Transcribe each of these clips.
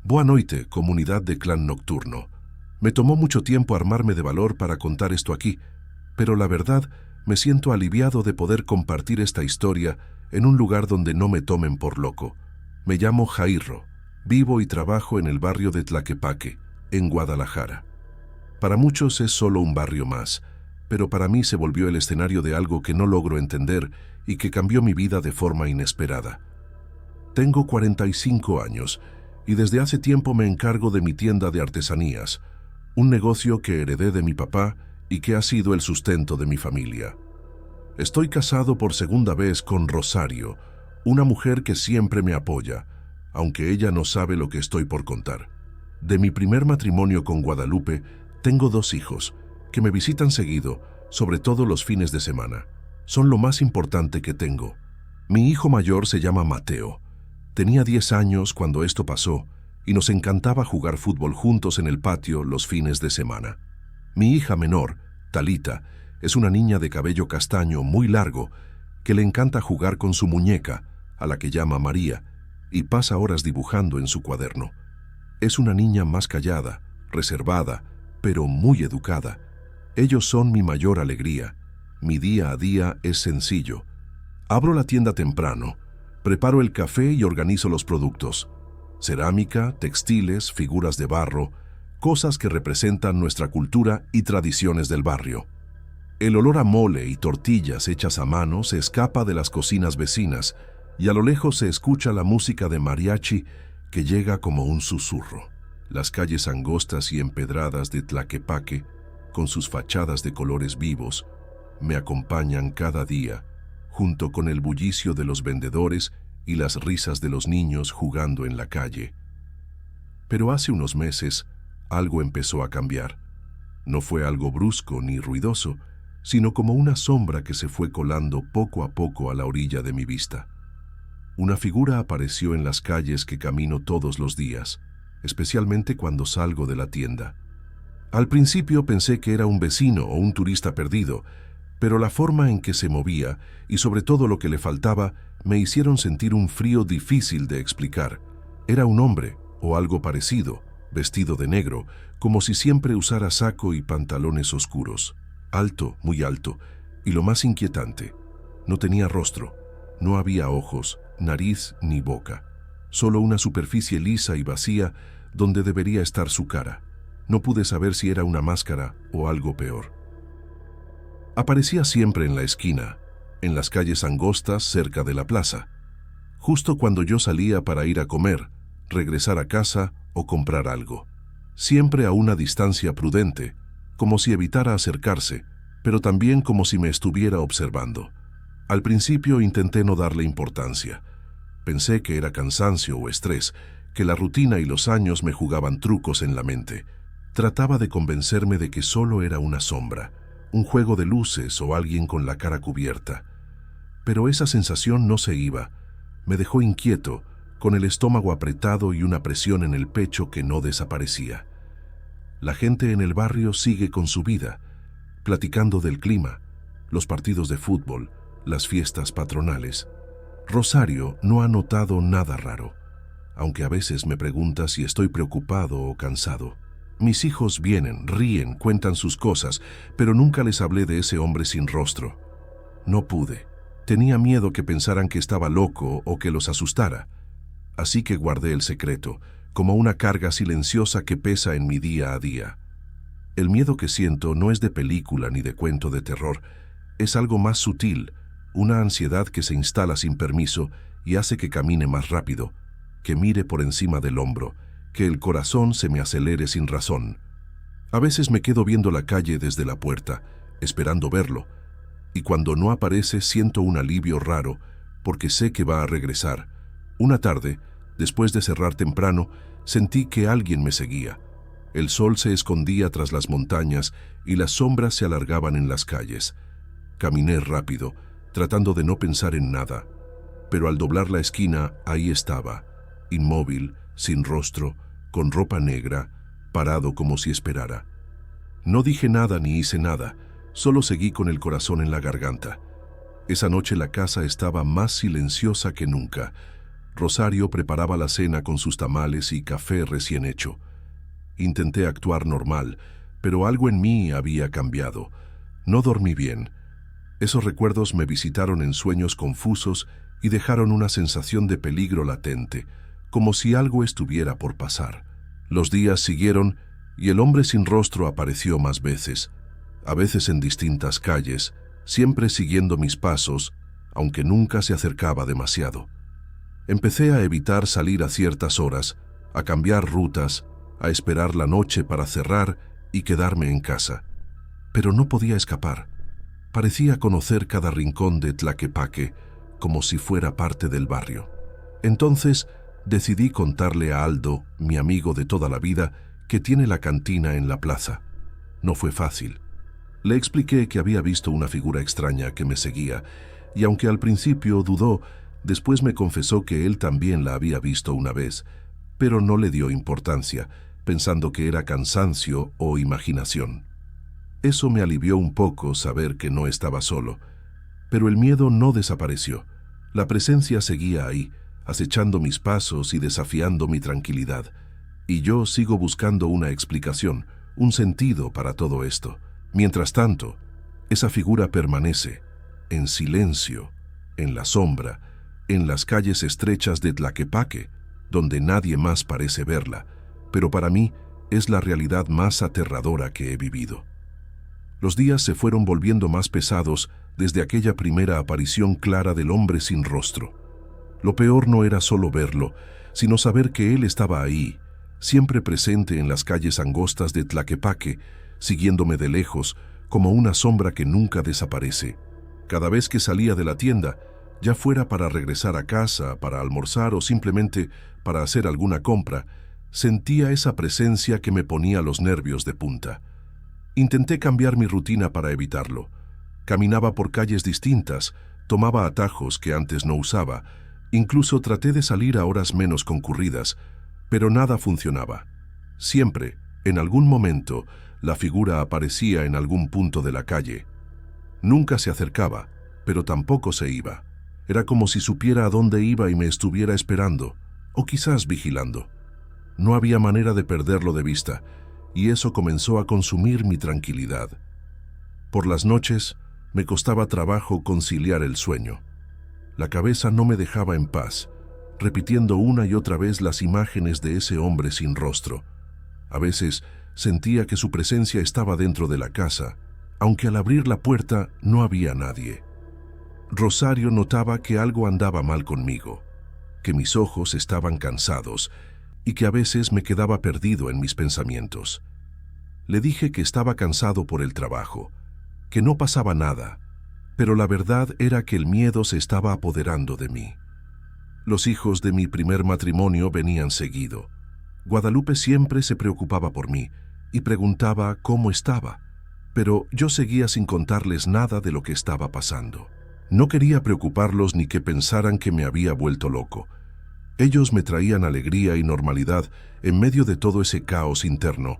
Boa noite, comunidad de Clan Nocturno. Me tomó mucho tiempo armarme de valor para contar esto aquí, pero la verdad, me siento aliviado de poder compartir esta historia en un lugar donde no me tomen por loco. Me llamo Jairo. Vivo y trabajo en el barrio de Tlaquepaque, en Guadalajara. Para muchos es solo un barrio más, pero para mí se volvió el escenario de algo que no logro entender y que cambió mi vida de forma inesperada. Tengo 45 años y desde hace tiempo me encargo de mi tienda de artesanías, un negocio que heredé de mi papá y que ha sido el sustento de mi familia. Estoy casado por segunda vez con Rosario, una mujer que siempre me apoya, aunque ella no sabe lo que estoy por contar. De mi primer matrimonio con Guadalupe, tengo 2 hijos, que me visitan seguido, sobre todo los fines de semana. Son lo más importante que tengo. Mi hijo mayor se llama Mateo. Tenía 10 años cuando esto pasó, y nos encantaba jugar fútbol juntos en el patio los fines de semana. Mi hija menor, Talita, es una niña de cabello castaño muy largo, que le encanta jugar con su muñeca, a la que llama María, y pasa horas dibujando en su cuaderno. Es una niña más callada, reservada, pero muy educada. Ellos son mi mayor alegría. Mi día a día es sencillo. Abro la tienda temprano, preparo el café y organizo los productos. Cerámica, textiles, figuras de barro, cosas que representan nuestra cultura y tradiciones del barrio. El olor a mole y tortillas hechas a mano se escapa de las cocinas vecinas y a lo lejos se escucha la música de mariachi que llega como un susurro. Las calles angostas y empedradas de Tlaquepaque, con sus fachadas de colores vivos, me acompañan cada día, junto con el bullicio de los vendedores y las risas de los niños jugando en la calle. Pero hace unos meses, algo empezó a cambiar. No fue algo brusco ni ruidoso, sino como una sombra que se fue colando poco a poco a la orilla de mi vista. Una figura apareció en las calles que camino todos los días, especialmente cuando salgo de la tienda. Al principio pensé que era un vecino o un turista perdido, pero la forma en que se movía y sobre todo lo que le faltaba me hicieron sentir un frío difícil de explicar. Era un hombre, o algo parecido, vestido de negro, como si siempre usara saco y pantalones oscuros. Alto, muy alto, y lo más inquietante, no tenía rostro, no había ojos, nariz ni boca, solo una superficie lisa y vacía donde debería estar su cara. No pude saber si era una máscara o algo peor. Aparecía siempre en la esquina, en las calles angostas cerca de la plaza, justo cuando yo salía para ir a comer, regresar a casa o comprar algo. Siempre a una distancia prudente, como si evitara acercarse, pero también como si me estuviera observando. Al principio intenté no darle importancia. Pensé que era cansancio o estrés, que la rutina y los años me jugaban trucos en la mente. Trataba de convencerme de que solo era una sombra, un juego de luces o alguien con la cara cubierta. Pero esa sensación no se iba. Me dejó inquieto, con el estómago apretado y una presión en el pecho que no desaparecía. La gente en el barrio sigue con su vida, platicando del clima, los partidos de fútbol, las fiestas patronales. Rosario no ha notado nada raro, aunque a veces me pregunta si estoy preocupado o cansado. Mis hijos vienen, ríen, cuentan sus cosas, pero nunca les hablé de ese hombre sin rostro. No pude. Tenía miedo que pensaran que estaba loco o que los asustara. Así que guardé el secreto, como una carga silenciosa que pesa en mi día a día. El miedo que siento no es de película ni de cuento de terror, es algo más sutil, una ansiedad que se instala sin permiso y hace que camine más rápido, que mire por encima del hombro, que el corazón se me acelere sin razón. A veces me quedo viendo la calle desde la puerta, esperando verlo, y cuando no aparece siento un alivio raro, porque sé que va a regresar. Una tarde, después de cerrar temprano, sentí que alguien me seguía. El sol se escondía tras las montañas y las sombras se alargaban en las calles. Caminé rápido, tratando de no pensar en nada, pero al doblar la esquina, ahí estaba, inmóvil, sin rostro, con ropa negra, parado como si esperara. No dije nada ni hice nada, solo seguí con el corazón en la garganta. Esa noche la casa estaba más silenciosa que nunca. Rosario preparaba la cena con sus tamales y café recién hecho. Intenté actuar normal, pero algo en mí había cambiado. No dormí bien. Esos recuerdos me visitaron en sueños confusos y dejaron una sensación de peligro latente, como si algo estuviera por pasar. Los días siguieron y el hombre sin rostro apareció más veces, a veces en distintas calles, siempre siguiendo mis pasos, aunque nunca se acercaba demasiado. Empecé a evitar salir a ciertas horas, a cambiar rutas, a esperar la noche para cerrar y quedarme en casa. Pero no podía escapar. Parecía conocer cada rincón de Tlaquepaque, como si fuera parte del barrio. Entonces decidí contarle a Aldo, mi amigo de toda la vida, que tiene la cantina en la plaza. No fue fácil. Le expliqué que había visto una figura extraña que me seguía, y aunque al principio dudó, después me confesó que él también la había visto una vez, pero no le dio importancia, pensando que era cansancio o imaginación. Eso me alivió un poco saber que no estaba solo, pero el miedo no desapareció. La presencia seguía ahí, acechando mis pasos y desafiando mi tranquilidad. Y yo sigo buscando una explicación, un sentido para todo esto. Mientras tanto, esa figura permanece, en silencio, en la sombra, en las calles estrechas de Tlaquepaque, donde nadie más parece verla, pero para mí es la realidad más aterradora que he vivido. Los días se fueron volviendo más pesados desde aquella primera aparición clara del hombre sin rostro. Lo peor no era solo verlo, sino saber que él estaba ahí, siempre presente en las calles angostas de Tlaquepaque, siguiéndome de lejos, como una sombra que nunca desaparece. Cada vez que salía de la tienda, ya fuera para regresar a casa, para almorzar o simplemente para hacer alguna compra, sentía esa presencia que me ponía los nervios de punta. Intenté cambiar mi rutina para evitarlo. Caminaba por calles distintas, tomaba atajos que antes no usaba, incluso traté de salir a horas menos concurridas, pero nada funcionaba. Siempre, en algún momento, la figura aparecía en algún punto de la calle. Nunca se acercaba, pero tampoco se iba. Era como si supiera a dónde iba y me estuviera esperando, o quizás vigilando. No había manera de perderlo de vista, y eso comenzó a consumir mi tranquilidad. Por las noches, me costaba trabajo conciliar el sueño. La cabeza no me dejaba en paz, repitiendo una y otra vez las imágenes de ese hombre sin rostro. A veces sentía que su presencia estaba dentro de la casa, aunque al abrir la puerta no había nadie. Rosario notaba que algo andaba mal conmigo, que mis ojos estaban cansados y que a veces me quedaba perdido en mis pensamientos. Le dije que estaba cansado por el trabajo, que no pasaba nada, pero la verdad era que el miedo se estaba apoderando de mí. Los hijos de mi primer matrimonio venían seguido. Guadalupe siempre se preocupaba por mí y preguntaba cómo estaba, pero yo seguía sin contarles nada de lo que estaba pasando. No quería preocuparlos ni que pensaran que me había vuelto loco. Ellos me traían alegría y normalidad en medio de todo ese caos interno,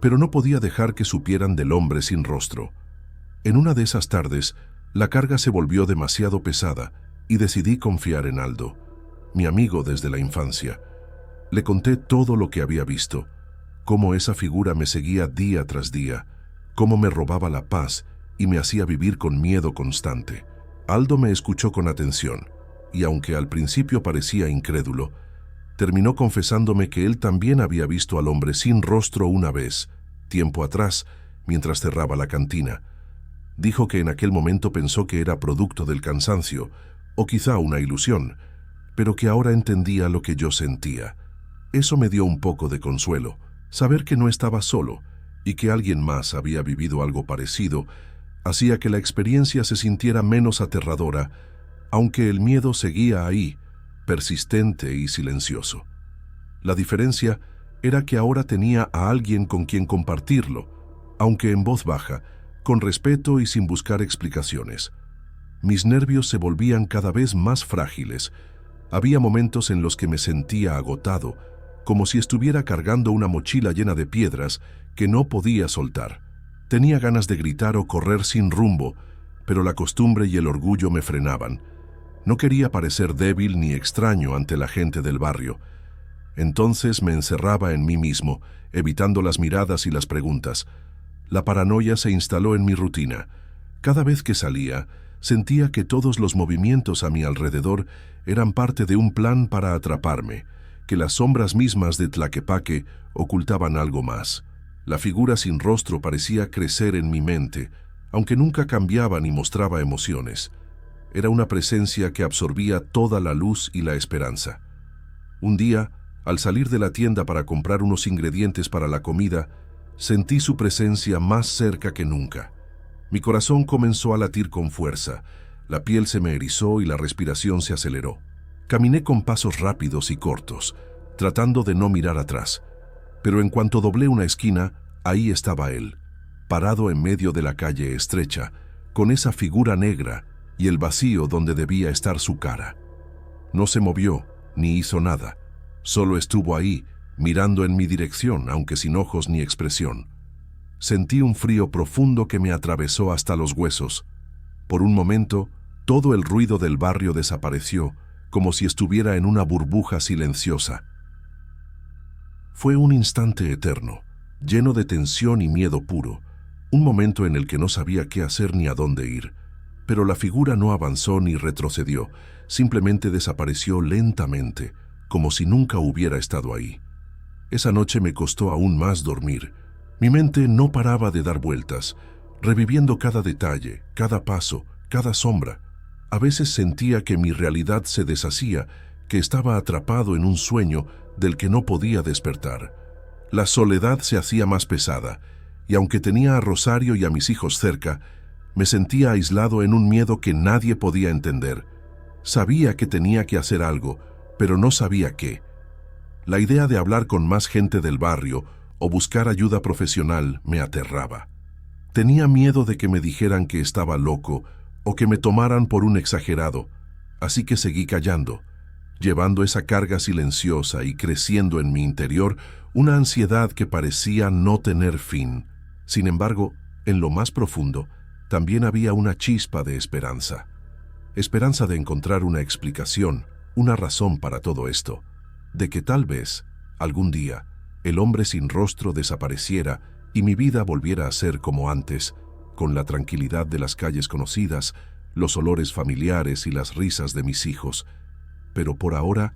pero no podía dejar que supieran del hombre sin rostro. En una de esas tardes, la carga se volvió demasiado pesada y decidí confiar en Aldo, mi amigo desde la infancia. Le conté todo lo que había visto, cómo esa figura me seguía día tras día, cómo me robaba la paz y me hacía vivir con miedo constante. Aldo me escuchó con atención, y aunque al principio parecía incrédulo, terminó confesándome que él también había visto al hombre sin rostro una vez, tiempo atrás, mientras cerraba la cantina. Dijo que en aquel momento pensó que era producto del cansancio, o quizá una ilusión, pero que ahora entendía lo que yo sentía. Eso me dio un poco de consuelo, saber que no estaba solo, y que alguien más había vivido algo parecido, hacía que la experiencia se sintiera menos aterradora, aunque el miedo seguía ahí, persistente y silencioso. La diferencia era que ahora tenía a alguien con quien compartirlo, aunque en voz baja, con respeto y sin buscar explicaciones. Mis nervios se volvían cada vez más frágiles. Había momentos en los que me sentía agotado, como si estuviera cargando una mochila llena de piedras que no podía soltar. Tenía ganas de gritar o correr sin rumbo, pero la costumbre y el orgullo me frenaban. No quería parecer débil ni extraño ante la gente del barrio. Entonces me encerraba en mí mismo, evitando las miradas y las preguntas. La paranoia se instaló en mi rutina. Cada vez que salía, sentía que todos los movimientos a mi alrededor eran parte de un plan para atraparme, que las sombras mismas de Tlaquepaque ocultaban algo más. La figura sin rostro parecía crecer en mi mente, aunque nunca cambiaba ni mostraba emociones. Era una presencia que absorbía toda la luz y la esperanza. Un día, al salir de la tienda para comprar unos ingredientes para la comida, sentí su presencia más cerca que nunca. Mi corazón comenzó a latir con fuerza, la piel se me erizó y la respiración se aceleró. Caminé con pasos rápidos y cortos, tratando de no mirar atrás. Pero en cuanto doblé una esquina, ahí estaba él, parado en medio de la calle estrecha, con esa figura negra y el vacío donde debía estar su cara. No se movió, ni hizo nada. Solo estuvo ahí, mirando en mi dirección, aunque sin ojos ni expresión. Sentí un frío profundo que me atravesó hasta los huesos. Por un momento, todo el ruido del barrio desapareció, como si estuviera en una burbuja silenciosa. Fue un instante eterno, lleno de tensión y miedo puro, un momento en el que no sabía qué hacer ni a dónde ir. Pero la figura no avanzó ni retrocedió, simplemente desapareció lentamente, como si nunca hubiera estado ahí. Esa noche me costó aún más dormir. Mi mente no paraba de dar vueltas, reviviendo cada detalle, cada paso, cada sombra. A veces sentía que mi realidad se deshacía, que estaba atrapado en un sueño del que no podía despertar. La soledad se hacía más pesada, y aunque tenía a Rosario y a mis hijos cerca, me sentía aislado en un miedo que nadie podía entender. Sabía que tenía que hacer algo, pero no sabía qué. La idea de hablar con más gente del barrio o buscar ayuda profesional me aterraba. Tenía miedo de que me dijeran que estaba loco o que me tomaran por un exagerado, así que seguí callando, llevando esa carga silenciosa y creciendo en mi interior una ansiedad que parecía no tener fin. Sin embargo, en lo más profundo, también había una chispa de esperanza. Esperanza de encontrar una explicación, una razón para todo esto, de que tal vez, algún día, el hombre sin rostro desapareciera y mi vida volviera a ser como antes, con la tranquilidad de las calles conocidas, los olores familiares y las risas de mis hijos. Pero por ahora,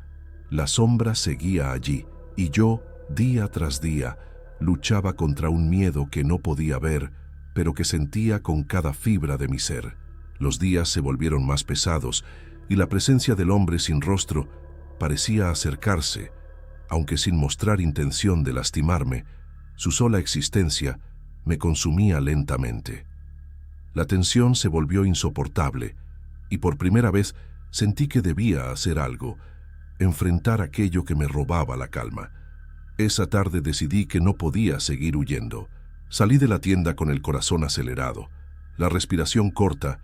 la sombra seguía allí, y yo, día tras día, luchaba contra un miedo que no podía ver, pero que sentía con cada fibra de mi ser. Los días se volvieron más pesados, y la presencia del hombre sin rostro parecía acercarse, aunque sin mostrar intención de lastimarme. Su sola existencia me consumía lentamente. La tensión se volvió insoportable, y por primera vez sentí que debía hacer algo, enfrentar aquello que me robaba la calma. Esa tarde decidí que no podía seguir huyendo. Salí de la tienda con el corazón acelerado, la respiración corta,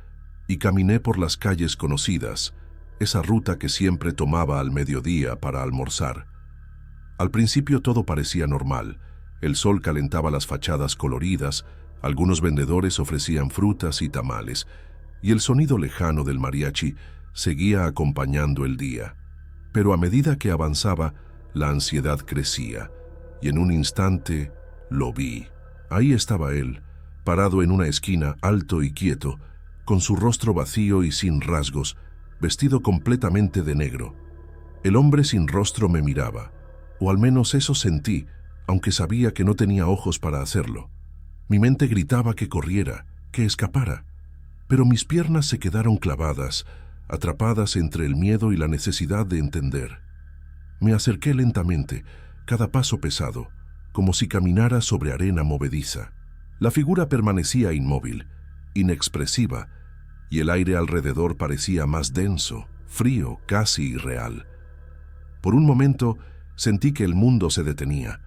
y caminé por las calles conocidas, esa ruta que siempre tomaba al mediodía para almorzar. Al principio todo parecía normal. El sol calentaba las fachadas coloridas, algunos vendedores ofrecían frutas y tamales, y el sonido lejano del mariachi seguía acompañando el día. Pero a medida que avanzaba, la ansiedad crecía, y en un instante lo vi. Ahí estaba él, parado en una esquina, alto y quieto, con su rostro vacío y sin rasgos, vestido completamente de negro. El hombre sin rostro me miraba, o al menos eso sentí, aunque sabía que no tenía ojos para hacerlo. Mi mente gritaba que corriera, que escapara, pero mis piernas se quedaron clavadas, atrapadas entre el miedo y la necesidad de entender. Me acerqué lentamente, cada paso pesado, como si caminara sobre arena movediza. La figura permanecía inmóvil, inexpresiva, y el aire alrededor parecía más denso, frío, casi irreal. Por un momento sentí que el mundo se detenía,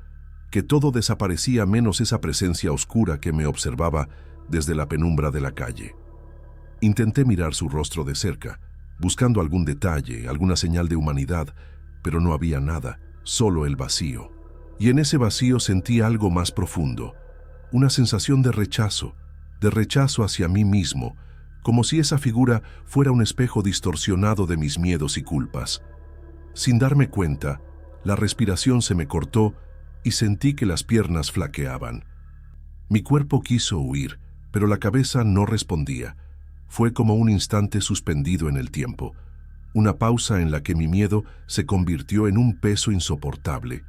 que todo desaparecía menos esa presencia oscura que me observaba desde la penumbra de la calle. Intenté mirar su rostro de cerca, buscando algún detalle, alguna señal de humanidad, pero no había nada, solo el vacío. Y en ese vacío sentí algo más profundo, una sensación de rechazo hacia mí mismo, como si esa figura fuera un espejo distorsionado de mis miedos y culpas. Sin darme cuenta, la respiración se me cortó y sentí que las piernas flaqueaban. Mi cuerpo quiso huir, pero la cabeza no respondía. Fue como un instante suspendido en el tiempo, una pausa en la que mi miedo se convirtió en un peso insoportable.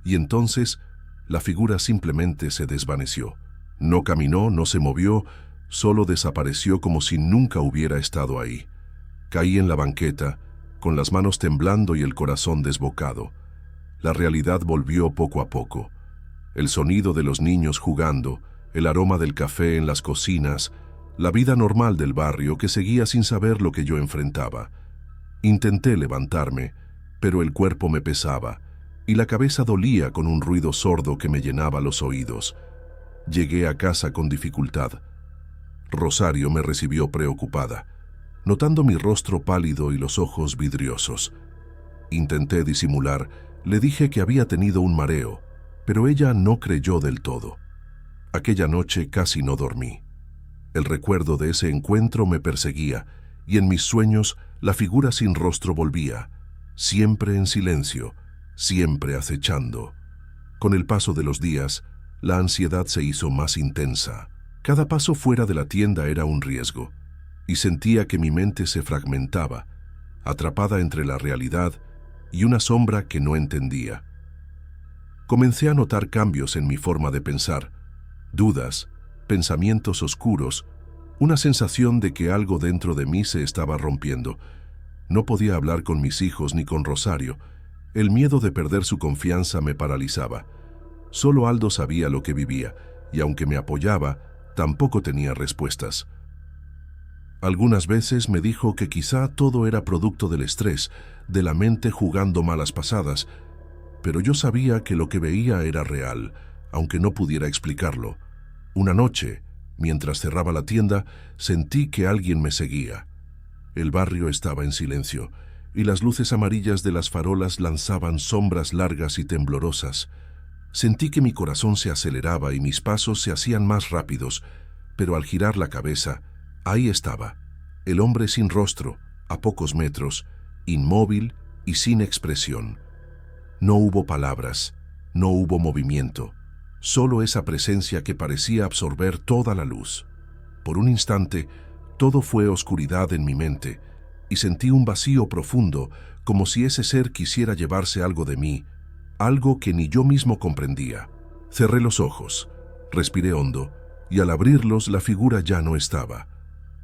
Y entonces, la figura simplemente se desvaneció. No caminó, no se movió, solo desapareció como si nunca hubiera estado ahí. Caí en la banqueta, con las manos temblando y el corazón desbocado. La realidad volvió poco a poco. El sonido de los niños jugando, el aroma del café en las cocinas, la vida normal del barrio que seguía sin saber lo que yo enfrentaba. Intenté levantarme, pero el cuerpo me pesaba, y la cabeza dolía con un ruido sordo que me llenaba los oídos. Llegué a casa con dificultad. Rosario me recibió preocupada, notando mi rostro pálido y los ojos vidriosos. Intenté disimular, le dije que había tenido un mareo, pero ella no creyó del todo. Aquella noche casi no dormí. El recuerdo de ese encuentro me perseguía, y en mis sueños la figura sin rostro volvía, siempre en silencio, siempre acechando. Con el paso de los días, la ansiedad se hizo más intensa. Cada paso fuera de la tienda era un riesgo, y sentía que mi mente se fragmentaba, atrapada entre la realidad y una sombra que no entendía. Comencé a notar cambios en mi forma de pensar, dudas, pensamientos oscuros, una sensación de que algo dentro de mí se estaba rompiendo. No podía hablar con mis hijos ni con Rosario. El miedo de perder su confianza me paralizaba. Solo Aldo sabía lo que vivía, y aunque me apoyaba, tampoco tenía respuestas. Algunas veces me dijo que quizá todo era producto del estrés, de la mente jugando malas pasadas, pero yo sabía que lo que veía era real, aunque no pudiera explicarlo. Una noche, mientras cerraba la tienda, sentí que alguien me seguía. El barrio estaba en silencio, y las luces amarillas de las farolas lanzaban sombras largas y temblorosas. Sentí que mi corazón se aceleraba y mis pasos se hacían más rápidos, pero al girar la cabeza, ahí estaba, el hombre sin rostro, a pocos metros, inmóvil y sin expresión. No hubo palabras, no hubo movimiento, solo esa presencia que parecía absorber toda la luz. Por un instante, todo fue oscuridad en mi mente, y sentí un vacío profundo, como si ese ser quisiera llevarse algo de mí, algo que ni yo mismo comprendía. Cerré los ojos, respiré hondo, y al abrirlos la figura ya no estaba.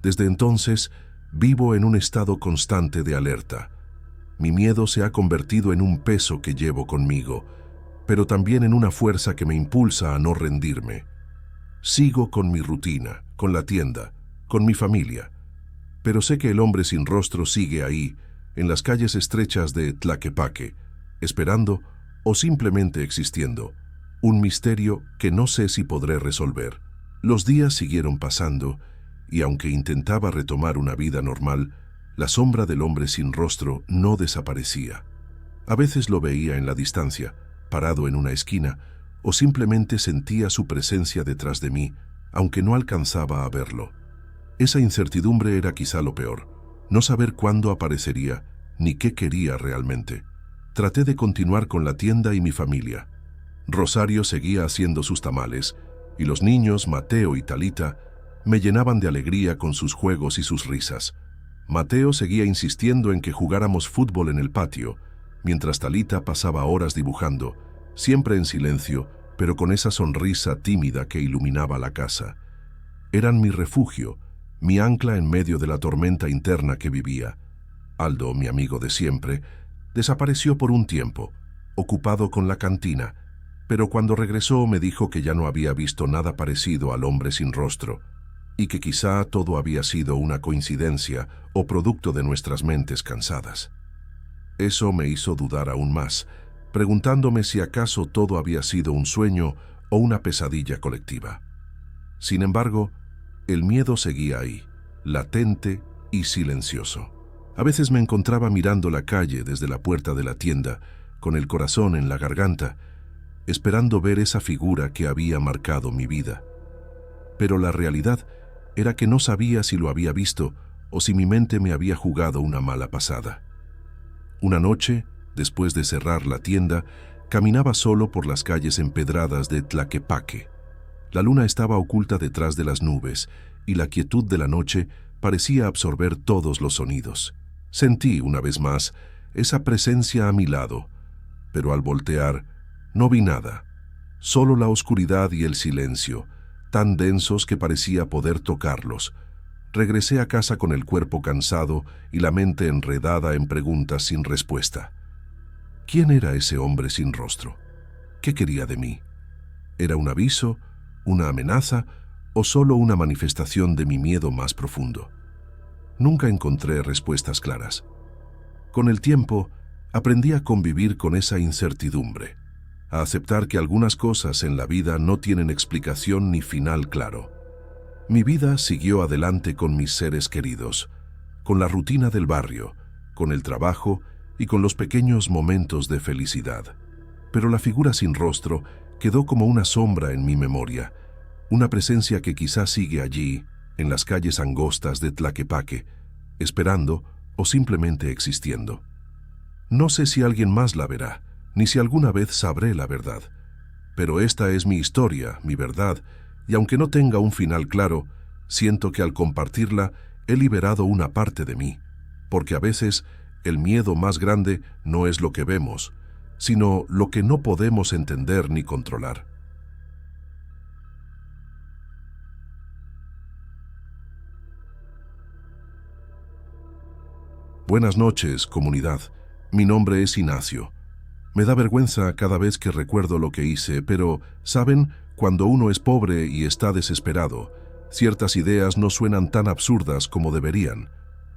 Desde entonces, vivo en un estado constante de alerta. Mi miedo se ha convertido en un peso que llevo conmigo, pero también en una fuerza que me impulsa a no rendirme. Sigo con mi rutina, con la tienda, con mi familia, pero sé que el hombre sin rostro sigue ahí, en las calles estrechas de Tlaquepaque, esperando o simplemente existiendo, un misterio que no sé si podré resolver. Los días siguieron pasando, y aunque intentaba retomar una vida normal, la sombra del hombre sin rostro no desaparecía. A veces lo veía en la distancia, parado en una esquina, o simplemente sentía su presencia detrás de mí, aunque no alcanzaba a verlo. Esa incertidumbre era quizá lo peor, no saber cuándo aparecería, ni qué quería realmente. Traté de continuar con la tienda y mi familia. Rosario seguía haciendo sus tamales, y los niños, Mateo y Talita, me llenaban de alegría con sus juegos y sus risas. Mateo seguía insistiendo en que jugáramos fútbol en el patio, mientras Talita pasaba horas dibujando, siempre en silencio, pero con esa sonrisa tímida que iluminaba la casa. Eran mi refugio, mi ancla en medio de la tormenta interna que vivía. Aldo, mi amigo de siempre, desapareció por un tiempo, ocupado con la cantina, pero cuando regresó me dijo que ya no había visto nada parecido al hombre sin rostro, y que quizá todo había sido una coincidencia o producto de nuestras mentes cansadas. Eso me hizo dudar aún más, preguntándome si acaso todo había sido un sueño o una pesadilla colectiva. Sin embargo, el miedo seguía ahí, latente y silencioso. A veces me encontraba mirando la calle desde la puerta de la tienda, con el corazón en la garganta, esperando ver esa figura que había marcado mi vida. Pero la realidad era que no sabía si lo había visto o si mi mente me había jugado una mala pasada. Una noche, después de cerrar la tienda, caminaba solo por las calles empedradas de Tlaquepaque. La luna estaba oculta detrás de las nubes y la quietud de la noche parecía absorber todos los sonidos. Sentí, una vez más, esa presencia a mi lado, pero al voltear no vi nada, solo la oscuridad y el silencio, tan densos que parecía poder tocarlos. Regresé a casa con el cuerpo cansado y la mente enredada en preguntas sin respuesta. ¿Quién era ese hombre sin rostro? ¿Qué quería de mí? ¿Era un aviso, una amenaza o solo una manifestación de mi miedo más profundo? Nunca encontré respuestas claras. Con el tiempo, aprendí a convivir con esa incertidumbre, a aceptar que algunas cosas en la vida no tienen explicación ni final claro. Mi vida siguió adelante con mis seres queridos, con la rutina del barrio, con el trabajo y con los pequeños momentos de felicidad. Pero la figura sin rostro quedó como una sombra en mi memoria, una presencia que quizás sigue allí, en las calles angostas de Tlaquepaque, esperando o simplemente existiendo. No sé si alguien más la verá, ni si alguna vez sabré la verdad. Pero esta es mi historia, mi verdad, y aunque no tenga un final claro, siento que al compartirla he liberado una parte de mí, porque a veces el miedo más grande no es lo que vemos, sino lo que no podemos entender ni controlar. Buenas noches, comunidad. Mi nombre es Ignacio. Me da vergüenza cada vez que recuerdo lo que hice, pero, ¿saben? Cuando uno es pobre y está desesperado, ciertas ideas no suenan tan absurdas como deberían.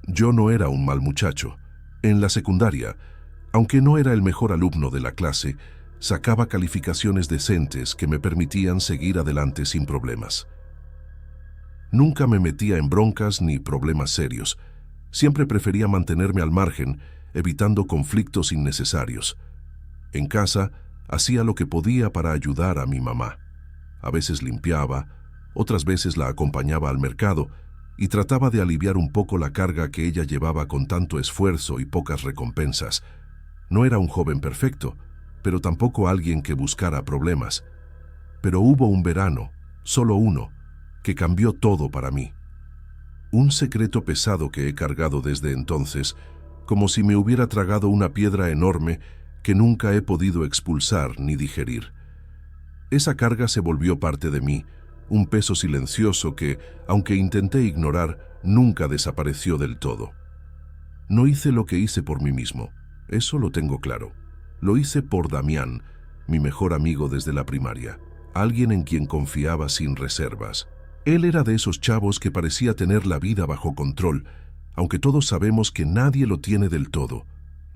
Yo no era un mal muchacho. En la secundaria, aunque no era el mejor alumno de la clase, sacaba calificaciones decentes que me permitían seguir adelante sin problemas. Nunca me metía en broncas ni problemas serios. Siempre prefería mantenerme al margen, evitando conflictos innecesarios. En casa, hacía lo que podía para ayudar a mi mamá. A veces limpiaba, otras veces la acompañaba al mercado y trataba de aliviar un poco la carga que ella llevaba con tanto esfuerzo y pocas recompensas. No era un joven perfecto, pero tampoco alguien que buscara problemas. Pero hubo un verano, solo uno, que cambió todo para mí. Un secreto pesado que he cargado desde entonces, como si me hubiera tragado una piedra enorme que nunca he podido expulsar ni digerir. Esa carga se volvió parte de mí, un peso silencioso que, aunque intenté ignorar, nunca desapareció del todo. No hice lo que hice por mí mismo, eso lo tengo claro. Lo hice por Damián, mi mejor amigo desde la primaria, alguien en quien confiaba sin reservas. Él era de esos chavos que parecía tener la vida bajo control, aunque todos sabemos que nadie lo tiene del todo.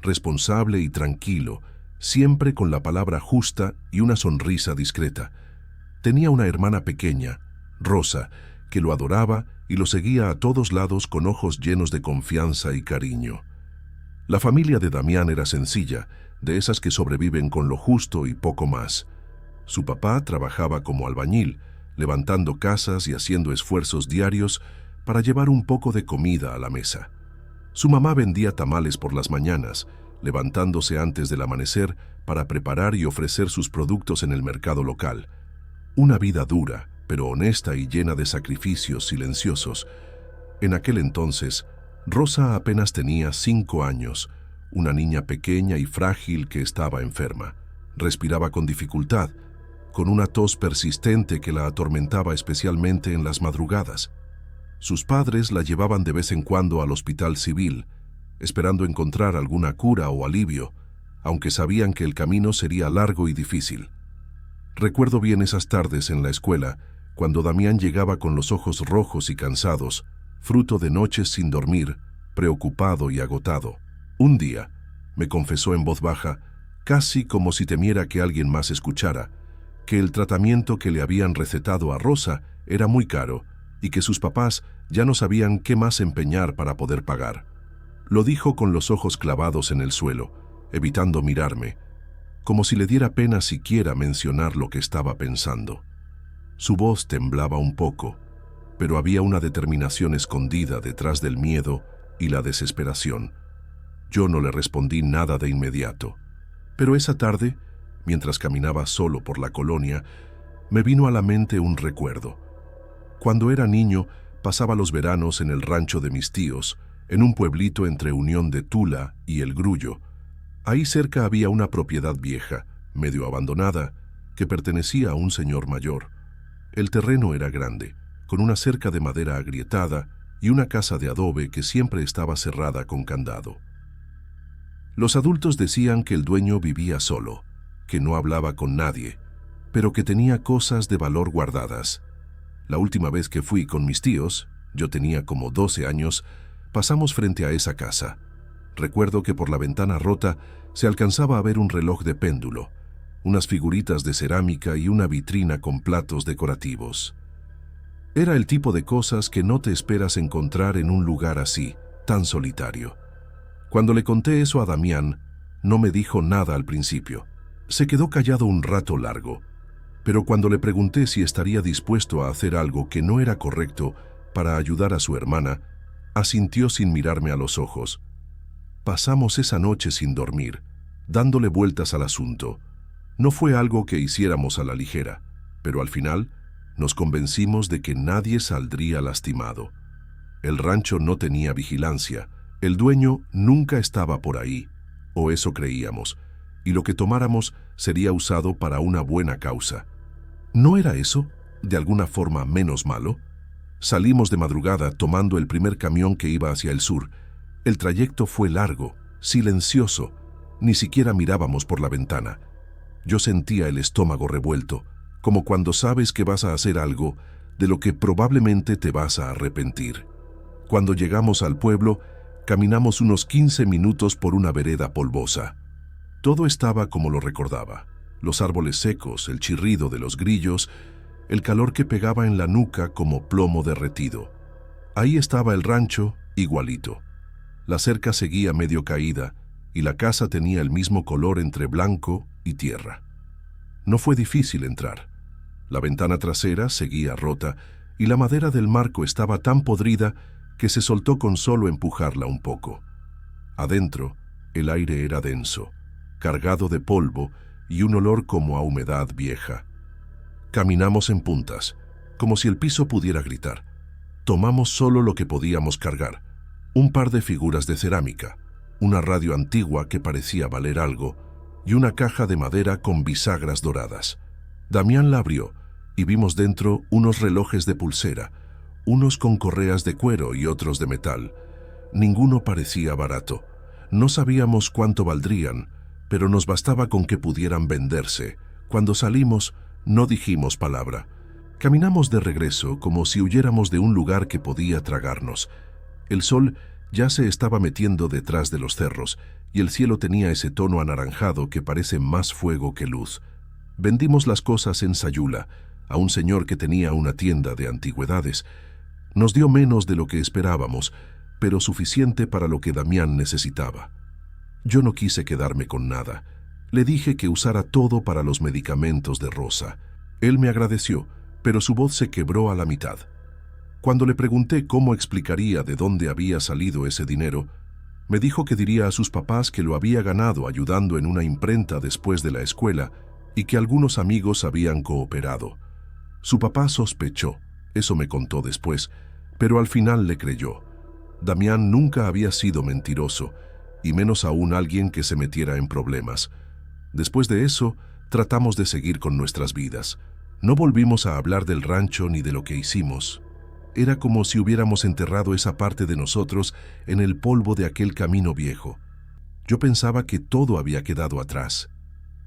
Responsable y tranquilo, siempre con la palabra justa y una sonrisa discreta. Tenía una hermana pequeña, Rosa, que lo adoraba y lo seguía a todos lados con ojos llenos de confianza y cariño. La familia de Damián era sencilla, de esas que sobreviven con lo justo y poco más. Su papá trabajaba como albañil, levantando casas y haciendo esfuerzos diarios para llevar un poco de comida a la mesa. Su mamá vendía tamales por las mañanas, levantándose antes del amanecer para preparar y ofrecer sus productos en el mercado local. Una vida dura, pero honesta y llena de sacrificios silenciosos. En aquel entonces, Rosa apenas tenía 5 años, una niña pequeña y frágil que estaba enferma. Respiraba con dificultad, con una tos persistente que la atormentaba especialmente en las madrugadas. Sus padres la llevaban de vez en cuando al hospital civil, esperando encontrar alguna cura o alivio, aunque sabían que el camino sería largo y difícil. Recuerdo bien esas tardes en la escuela, cuando Damián llegaba con los ojos rojos y cansados, fruto de noches sin dormir, preocupado y agotado. Un día, me confesó en voz baja, casi como si temiera que alguien más escuchara, que el tratamiento que le habían recetado a Rosa era muy caro y que sus papás ya no sabían qué más empeñar para poder pagar. Lo dijo con los ojos clavados en el suelo, evitando mirarme, como si le diera pena siquiera mencionar lo que estaba pensando. Su voz temblaba un poco, pero había una determinación escondida detrás del miedo y la desesperación. Yo no le respondí nada de inmediato, pero esa tarde, mientras caminaba solo por la colonia, me vino a la mente un recuerdo. Cuando era niño, pasaba los veranos en el rancho de mis tíos, en un pueblito entre Unión de Tula y El Grullo. Ahí cerca había una propiedad vieja, medio abandonada, que pertenecía a un señor mayor. El terreno era grande, con una cerca de madera agrietada y una casa de adobe que siempre estaba cerrada con candado. Los adultos decían que el dueño vivía solo, que no hablaba con nadie, pero que tenía cosas de valor guardadas. La última vez que fui con mis tíos, yo tenía como 12 años, pasamos frente a esa casa. Recuerdo que por la ventana rota se alcanzaba a ver un reloj de péndulo, unas figuritas de cerámica y una vitrina con platos decorativos. Era el tipo de cosas que no te esperas encontrar en un lugar así, tan solitario. Cuando le conté eso a Damián, no me dijo nada al principio. Se quedó callado un rato largo, pero cuando le pregunté si estaría dispuesto a hacer algo que no era correcto para ayudar a su hermana, asintió sin mirarme a los ojos. Pasamos esa noche sin dormir, dándole vueltas al asunto. No fue algo que hiciéramos a la ligera, pero al final nos convencimos de que nadie saldría lastimado. El rancho no tenía vigilancia, el dueño nunca estaba por ahí, o eso creíamos, y lo que tomáramos sería usado para una buena causa. ¿No era eso, de alguna forma, menos malo? Salimos de madrugada tomando el primer camión que iba hacia el sur. El trayecto fue largo, silencioso, ni siquiera mirábamos por la ventana. Yo sentía el estómago revuelto, como cuando sabes que vas a hacer algo de lo que probablemente te vas a arrepentir. Cuando llegamos al pueblo, caminamos unos 15 minutos por una vereda polvosa. Todo estaba como lo recordaba. Los árboles secos, el chirrido de los grillos, el calor que pegaba en la nuca como plomo derretido. Ahí estaba el rancho, igualito. La cerca seguía medio caída y la casa tenía el mismo color entre blanco y tierra. No fue difícil entrar. La ventana trasera seguía rota y la madera del marco estaba tan podrida que se soltó con solo empujarla un poco. Adentro, el aire era denso, cargado de polvo y un olor como a humedad vieja. Caminamos en puntas, como si el piso pudiera gritar. Tomamos solo lo que podíamos cargar, un par de figuras de cerámica, una radio antigua que parecía valer algo y una caja de madera con bisagras doradas. Damián la abrió y vimos dentro unos relojes de pulsera, unos con correas de cuero y otros de metal. Ninguno parecía barato. No sabíamos cuánto valdrían, pero nos bastaba con que pudieran venderse. Cuando salimos, no dijimos palabra. Caminamos de regreso como si huyéramos de un lugar que podía tragarnos. El sol ya se estaba metiendo detrás de los cerros y el cielo tenía ese tono anaranjado que parece más fuego que luz. Vendimos las cosas en Sayula, a un señor que tenía una tienda de antigüedades. Nos dio menos de lo que esperábamos, pero suficiente para lo que Damián necesitaba. Yo no quise quedarme con nada. Le dije que usara todo para los medicamentos de Rosa. Él me agradeció, pero su voz se quebró a la mitad. Cuando le pregunté cómo explicaría de dónde había salido ese dinero, me dijo que diría a sus papás que lo había ganado ayudando en una imprenta después de la escuela y que algunos amigos habían cooperado. Su papá sospechó, eso me contó después, pero al final le creyó. Damián nunca había sido mentiroso, y menos aún alguien que se metiera en problemas. Después de eso, tratamos de seguir con nuestras vidas. No volvimos a hablar del rancho ni de lo que hicimos. Era como si hubiéramos enterrado esa parte de nosotros en el polvo de aquel camino viejo. Yo pensaba que todo había quedado atrás,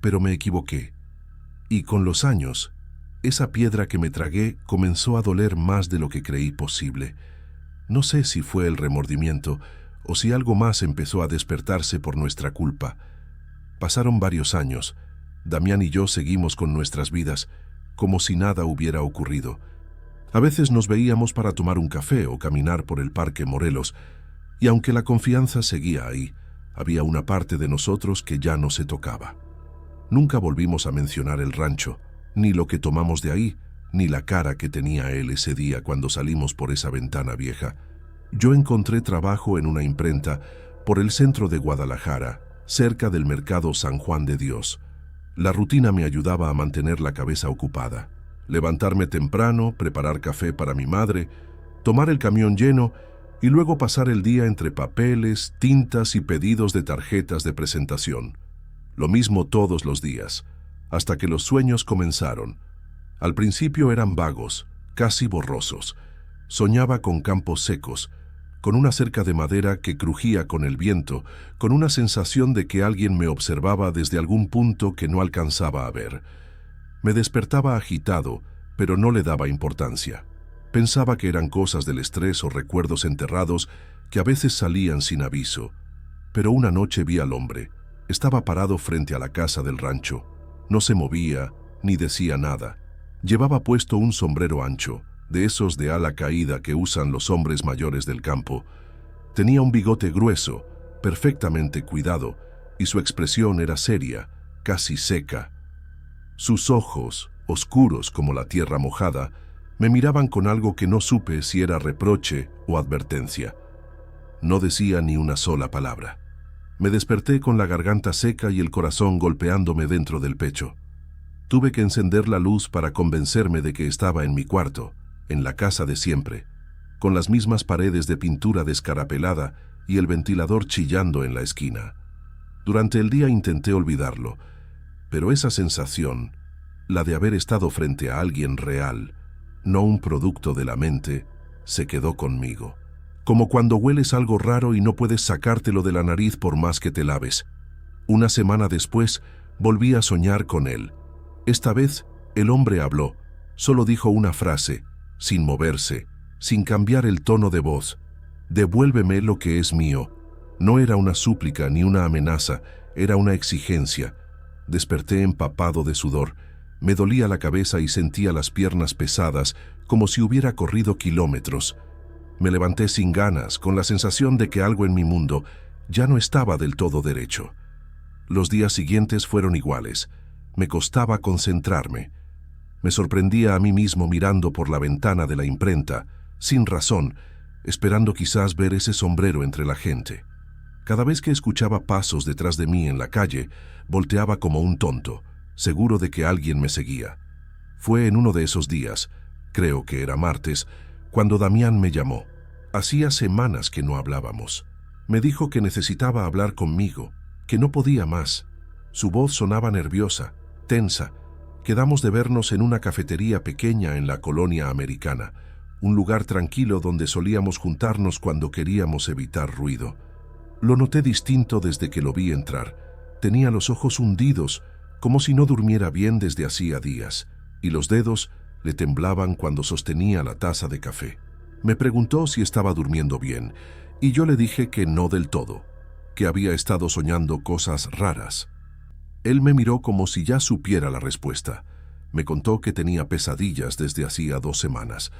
pero me equivoqué. Y con los años, esa piedra que me tragué comenzó a doler más de lo que creí posible. No sé si fue el remordimiento o si algo más empezó a despertarse por nuestra culpa. Pasaron varios años. Damián y yo seguimos con nuestras vidas, como si nada hubiera ocurrido. A veces nos veíamos para tomar un café o caminar por el Parque Morelos, y aunque la confianza seguía ahí, había una parte de nosotros que ya no se tocaba. Nunca volvimos a mencionar el rancho, ni lo que tomamos de ahí, ni la cara que tenía él ese día cuando salimos por esa ventana vieja. Yo encontré trabajo en una imprenta por el centro de Guadalajara, cerca del mercado San Juan de Dios. La rutina me ayudaba a mantener la cabeza ocupada. Levantarme temprano, preparar café para mi madre, tomar el camión lleno y luego pasar el día entre papeles, tintas y pedidos de tarjetas de presentación. Lo mismo todos los días, hasta que los sueños comenzaron. Al principio eran vagos, casi borrosos. Soñaba con campos secos, con una cerca de madera que crujía con el viento, con una sensación de que alguien me observaba desde algún punto que no alcanzaba a ver. Me despertaba agitado, pero no le daba importancia. Pensaba que eran cosas del estrés o recuerdos enterrados que a veces salían sin aviso. Pero una noche vi al hombre. Estaba parado frente a la casa del rancho. No se movía, ni decía nada. Llevaba puesto un sombrero ancho, de esos de ala caída que usan los hombres mayores del campo. Tenía un bigote grueso, perfectamente cuidado, y su expresión era seria, casi seca. Sus ojos, oscuros como la tierra mojada, me miraban con algo que no supe si era reproche o advertencia. No decía ni una sola palabra. Me desperté con la garganta seca y el corazón golpeándome dentro del pecho. Tuve que encender la luz para convencerme de que estaba en mi cuarto, en la casa de siempre, con las mismas paredes de pintura descarapelada y el ventilador chillando en la esquina. Durante el día intenté olvidarlo, pero esa sensación, la de haber estado frente a alguien real, no un producto de la mente, se quedó conmigo. Como cuando hueles algo raro y no puedes sacártelo de la nariz por más que te laves. Una semana después, volví a soñar con él. Esta vez, el hombre habló. Solo dijo una frase, sin moverse, sin cambiar el tono de voz. «Devuélveme lo que es mío». No era una súplica ni una amenaza, era una exigencia. Desperté empapado de sudor. Me dolía la cabeza y sentía las piernas pesadas, como si hubiera corrido kilómetros. Me levanté sin ganas, con la sensación de que algo en mi mundo ya no estaba del todo derecho. Los días siguientes fueron iguales. Me costaba concentrarme. Me sorprendía a mí mismo mirando por la ventana de la imprenta, sin razón, esperando quizás ver ese sombrero entre la gente. Cada vez que escuchaba pasos detrás de mí en la calle, volteaba como un tonto, seguro de que alguien me seguía. Fue en uno de esos días, creo que era martes, cuando Damián me llamó. Hacía semanas que no hablábamos. Me dijo que necesitaba hablar conmigo, que no podía más. Su voz sonaba nerviosa, tensa. Quedamos de vernos en una cafetería pequeña en la colonia americana, un lugar tranquilo donde solíamos juntarnos cuando queríamos evitar ruido. Lo noté distinto desde que lo vi entrar. Tenía los ojos hundidos, como si no durmiera bien desde hacía días, y los dedos le temblaban cuando sostenía la taza de café. Me preguntó si estaba durmiendo bien, y yo le dije que no del todo, que había estado soñando cosas raras. Él me miró como si ya supiera la respuesta. Me contó que tenía pesadillas desde hacía 2 semanas,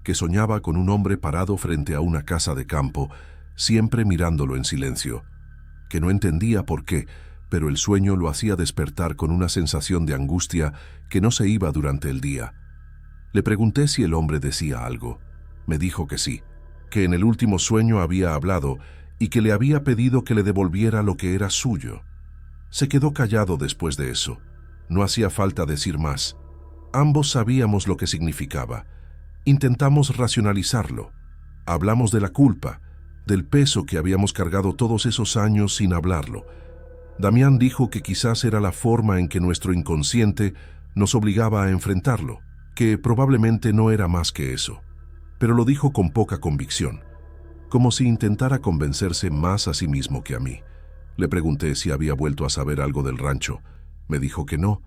que soñaba con un hombre parado frente a una casa de campo, siempre mirándolo en silencio, que no entendía por qué, pero el sueño lo hacía despertar con una sensación de angustia que no se iba durante el día. Le pregunté si el hombre decía algo. Me dijo que sí, que en el último sueño había hablado y que le había pedido que le devolviera lo que era suyo. Se quedó callado después de eso. No hacía falta decir más. Ambos sabíamos lo que significaba. Intentamos racionalizarlo. Hablamos de la culpa, del peso que habíamos cargado todos esos años sin hablarlo. Damián dijo que quizás era la forma en que nuestro inconsciente nos obligaba a enfrentarlo, que probablemente no era más que eso. Pero lo dijo con poca convicción, como si intentara convencerse más a sí mismo que a mí. Le pregunté si había vuelto a saber algo del rancho. Me dijo que no,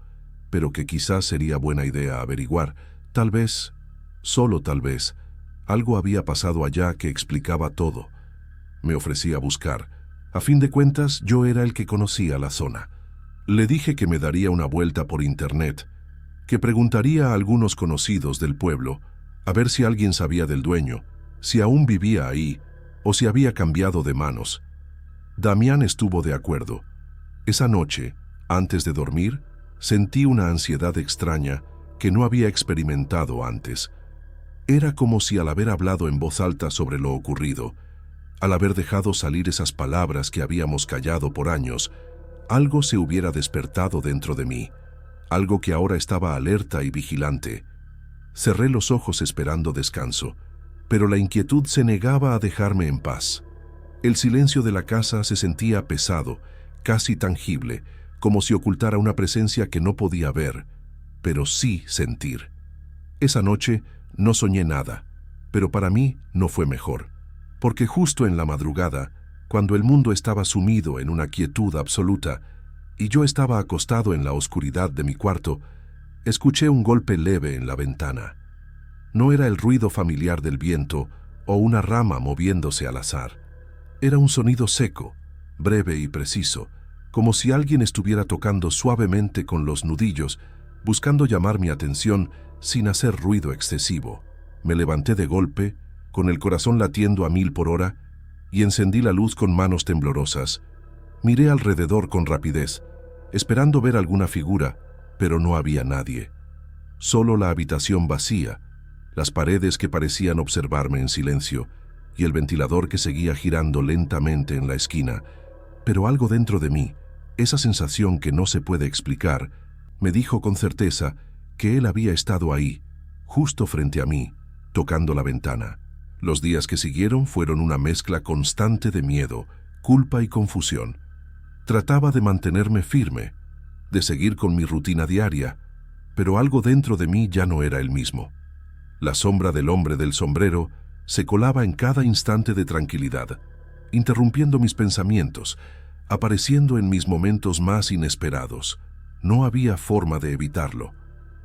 pero que quizás sería buena idea averiguar. Tal vez, solo tal vez, algo había pasado allá que explicaba todo. Me ofrecí a buscar. A fin de cuentas, yo era el que conocía la zona. Le dije que me daría una vuelta por internet, que preguntaría a algunos conocidos del pueblo, a ver si alguien sabía del dueño, si aún vivía ahí, o si había cambiado de manos. Damián estuvo de acuerdo. Esa noche, antes de dormir, sentí una ansiedad extraña, que no había experimentado antes. Era como si al haber hablado en voz alta sobre lo ocurrido, al haber dejado salir esas palabras que habíamos callado por años, algo se hubiera despertado dentro de mí, algo que ahora estaba alerta y vigilante. Cerré los ojos esperando descanso, pero la inquietud se negaba a dejarme en paz. El silencio de la casa se sentía pesado, casi tangible, como si ocultara una presencia que no podía ver, pero sí sentir. Esa noche no soñé nada, pero para mí no fue mejor, porque justo en la madrugada, cuando el mundo estaba sumido en una quietud absoluta y yo estaba acostado en la oscuridad de mi cuarto, escuché un golpe leve en la ventana. No era el ruido familiar del viento o una rama moviéndose al azar. Era un sonido seco, breve y preciso, como si alguien estuviera tocando suavemente con los nudillos, buscando llamar mi atención sin hacer ruido excesivo. Me levanté de golpe, con el corazón latiendo a 1000 por hora, y encendí la luz con manos temblorosas. Miré alrededor con rapidez, esperando ver alguna figura, pero no había nadie. Solo la habitación vacía, las paredes que parecían observarme en silencio, y el ventilador que seguía girando lentamente en la esquina. Pero algo dentro de mí, esa sensación que no se puede explicar, me dijo con certeza que él había estado ahí, justo frente a mí, tocando la ventana. Los días que siguieron fueron una mezcla constante de miedo, culpa y confusión. Trataba de mantenerme firme, de seguir con mi rutina diaria, pero algo dentro de mí ya no era el mismo. La sombra del hombre del sombrero se colaba en cada instante de tranquilidad, interrumpiendo mis pensamientos, apareciendo en mis momentos más inesperados. No había forma de evitarlo.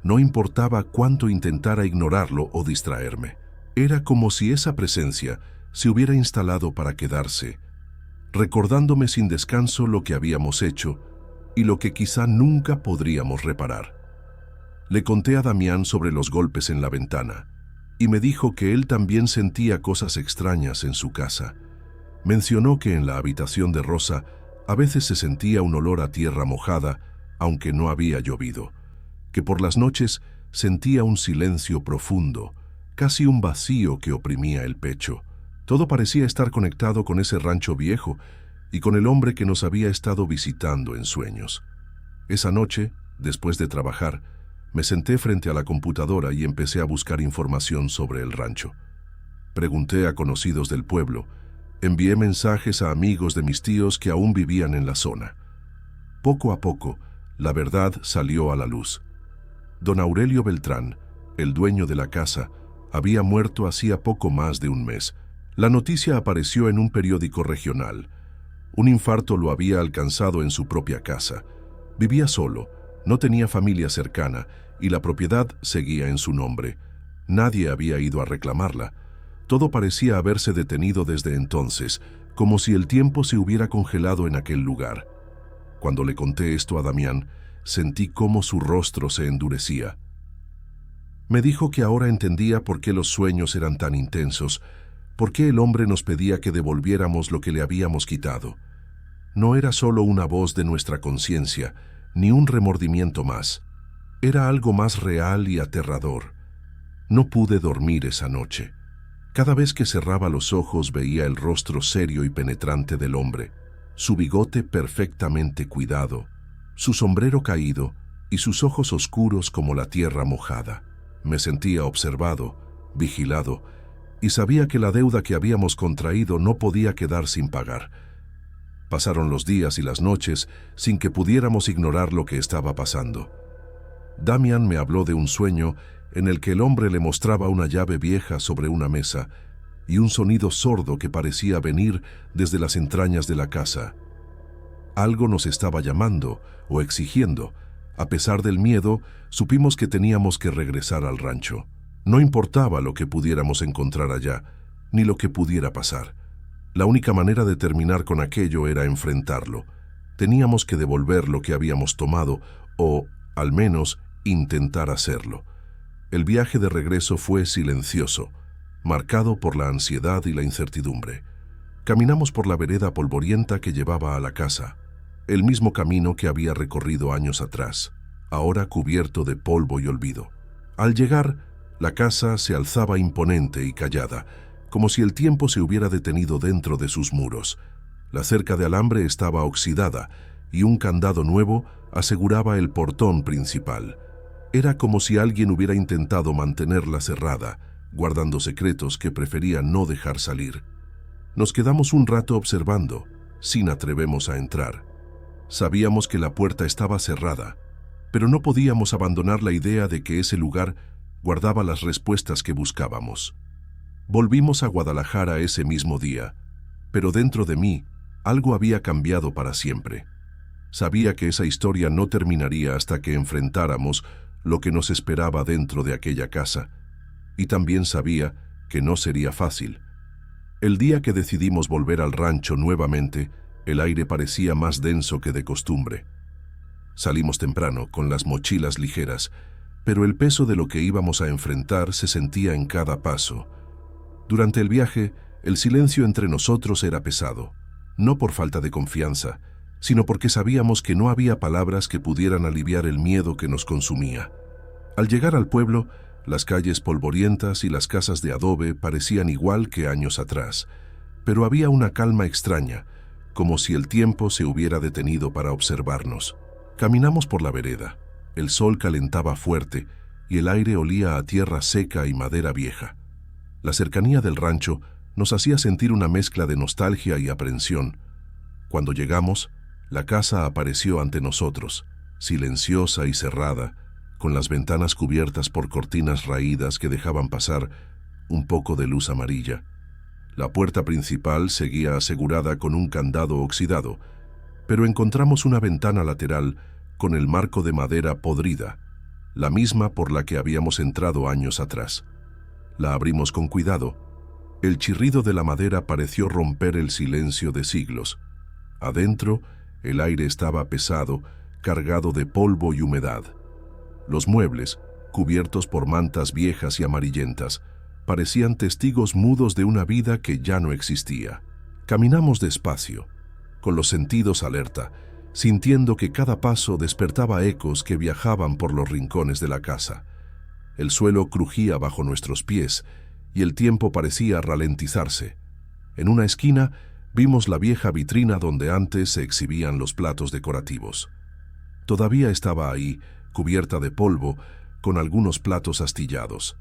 No importaba cuánto intentara ignorarlo o distraerme. Era como si esa presencia se hubiera instalado para quedarse, recordándome sin descanso lo que habíamos hecho y lo que quizá nunca podríamos reparar. Le conté a Damián sobre los golpes en la ventana y me dijo que él también sentía cosas extrañas en su casa. Mencionó que en la habitación de Rosa a veces se sentía un olor a tierra mojada, aunque no había llovido, que por las noches sentía un silencio profundo, casi un vacío que oprimía el pecho. Todo parecía estar conectado con ese rancho viejo y con el hombre que nos había estado visitando en sueños. Esa noche, después de trabajar, me senté frente a la computadora y empecé a buscar información sobre el rancho. Pregunté a conocidos del pueblo, envié mensajes a amigos de mis tíos que aún vivían en la zona. Poco a poco, la verdad salió a la luz. Don Aurelio Beltrán, el dueño de la casa, había muerto hacía poco más de un mes. La noticia apareció en un periódico regional. Un infarto lo había alcanzado en su propia casa. Vivía solo, no tenía familia cercana y la propiedad seguía en su nombre. Nadie había ido a reclamarla. Todo parecía haberse detenido desde entonces, como si el tiempo se hubiera congelado en aquel lugar. Cuando le conté esto a Damián, sentí cómo su rostro se endurecía. Me dijo que ahora entendía por qué los sueños eran tan intensos, por qué el hombre nos pedía que devolviéramos lo que le habíamos quitado. No era solo una voz de nuestra conciencia, ni un remordimiento más. Era algo más real y aterrador. No pude dormir esa noche. Cada vez que cerraba los ojos veía el rostro serio y penetrante del hombre, su bigote perfectamente cuidado, su sombrero caído y sus ojos oscuros como la tierra mojada. Me sentía observado, vigilado, y sabía que la deuda que habíamos contraído no podía quedar sin pagar. Pasaron los días y las noches sin que pudiéramos ignorar lo que estaba pasando. Damián me habló de un sueño en el que el hombre le mostraba una llave vieja sobre una mesa y un sonido sordo que parecía venir desde las entrañas de la casa. Algo nos estaba llamando o exigiendo. A pesar del miedo, supimos que teníamos que regresar al rancho. No importaba lo que pudiéramos encontrar allá, ni lo que pudiera pasar. La única manera de terminar con aquello era enfrentarlo. Teníamos que devolver lo que habíamos tomado, o, al menos, intentar hacerlo. El viaje de regreso fue silencioso, marcado por la ansiedad y la incertidumbre. Caminamos por la vereda polvorienta que llevaba a la casa, el mismo camino que había recorrido años atrás, ahora cubierto de polvo y olvido. Al llegar, la casa se alzaba imponente y callada, como si el tiempo se hubiera detenido dentro de sus muros. La cerca de alambre estaba oxidada y un candado nuevo aseguraba el portón principal. Era como si alguien hubiera intentado mantenerla cerrada, guardando secretos que prefería no dejar salir. Nos quedamos un rato observando, sin atrevernos a entrar. Sabíamos que la puerta estaba cerrada, pero no podíamos abandonar la idea de que ese lugar guardaba las respuestas que buscábamos. Volvimos a Guadalajara ese mismo día, pero dentro de mí algo había cambiado para siempre. Sabía que esa historia no terminaría hasta que enfrentáramos lo que nos esperaba dentro de aquella casa, y también sabía que no sería fácil. El día que decidimos volver al rancho nuevamente, el aire parecía más denso que de costumbre. Salimos temprano, con las mochilas ligeras, pero el peso de lo que íbamos a enfrentar se sentía en cada paso. Durante el viaje, el silencio entre nosotros era pesado, no por falta de confianza, sino porque sabíamos que no había palabras que pudieran aliviar el miedo que nos consumía. Al llegar al pueblo, las calles polvorientas y las casas de adobe parecían igual que años atrás, pero había una calma extraña, como si el tiempo se hubiera detenido para observarnos. Caminamos por la vereda. El sol calentaba fuerte y el aire olía a tierra seca y madera vieja. La cercanía del rancho nos hacía sentir una mezcla de nostalgia y aprensión. Cuando llegamos, la casa apareció ante nosotros, silenciosa y cerrada, con las ventanas cubiertas por cortinas raídas que dejaban pasar un poco de luz amarilla. La puerta principal seguía asegurada con un candado oxidado, pero encontramos una ventana lateral con el marco de madera podrida, la misma por la que habíamos entrado años atrás. La abrimos con cuidado. El chirrido de la madera pareció romper el silencio de siglos. Adentro, el aire estaba pesado, cargado de polvo y humedad. Los muebles, cubiertos por mantas viejas y amarillentas, parecían testigos mudos de una vida que ya no existía. Caminamos despacio, con los sentidos alerta, sintiendo que cada paso despertaba ecos que viajaban por los rincones de la casa. El suelo crujía bajo nuestros pies y el tiempo parecía ralentizarse. En una esquina vimos la vieja vitrina donde antes se exhibían los platos decorativos. Todavía estaba ahí, cubierta de polvo, con algunos platos astillados.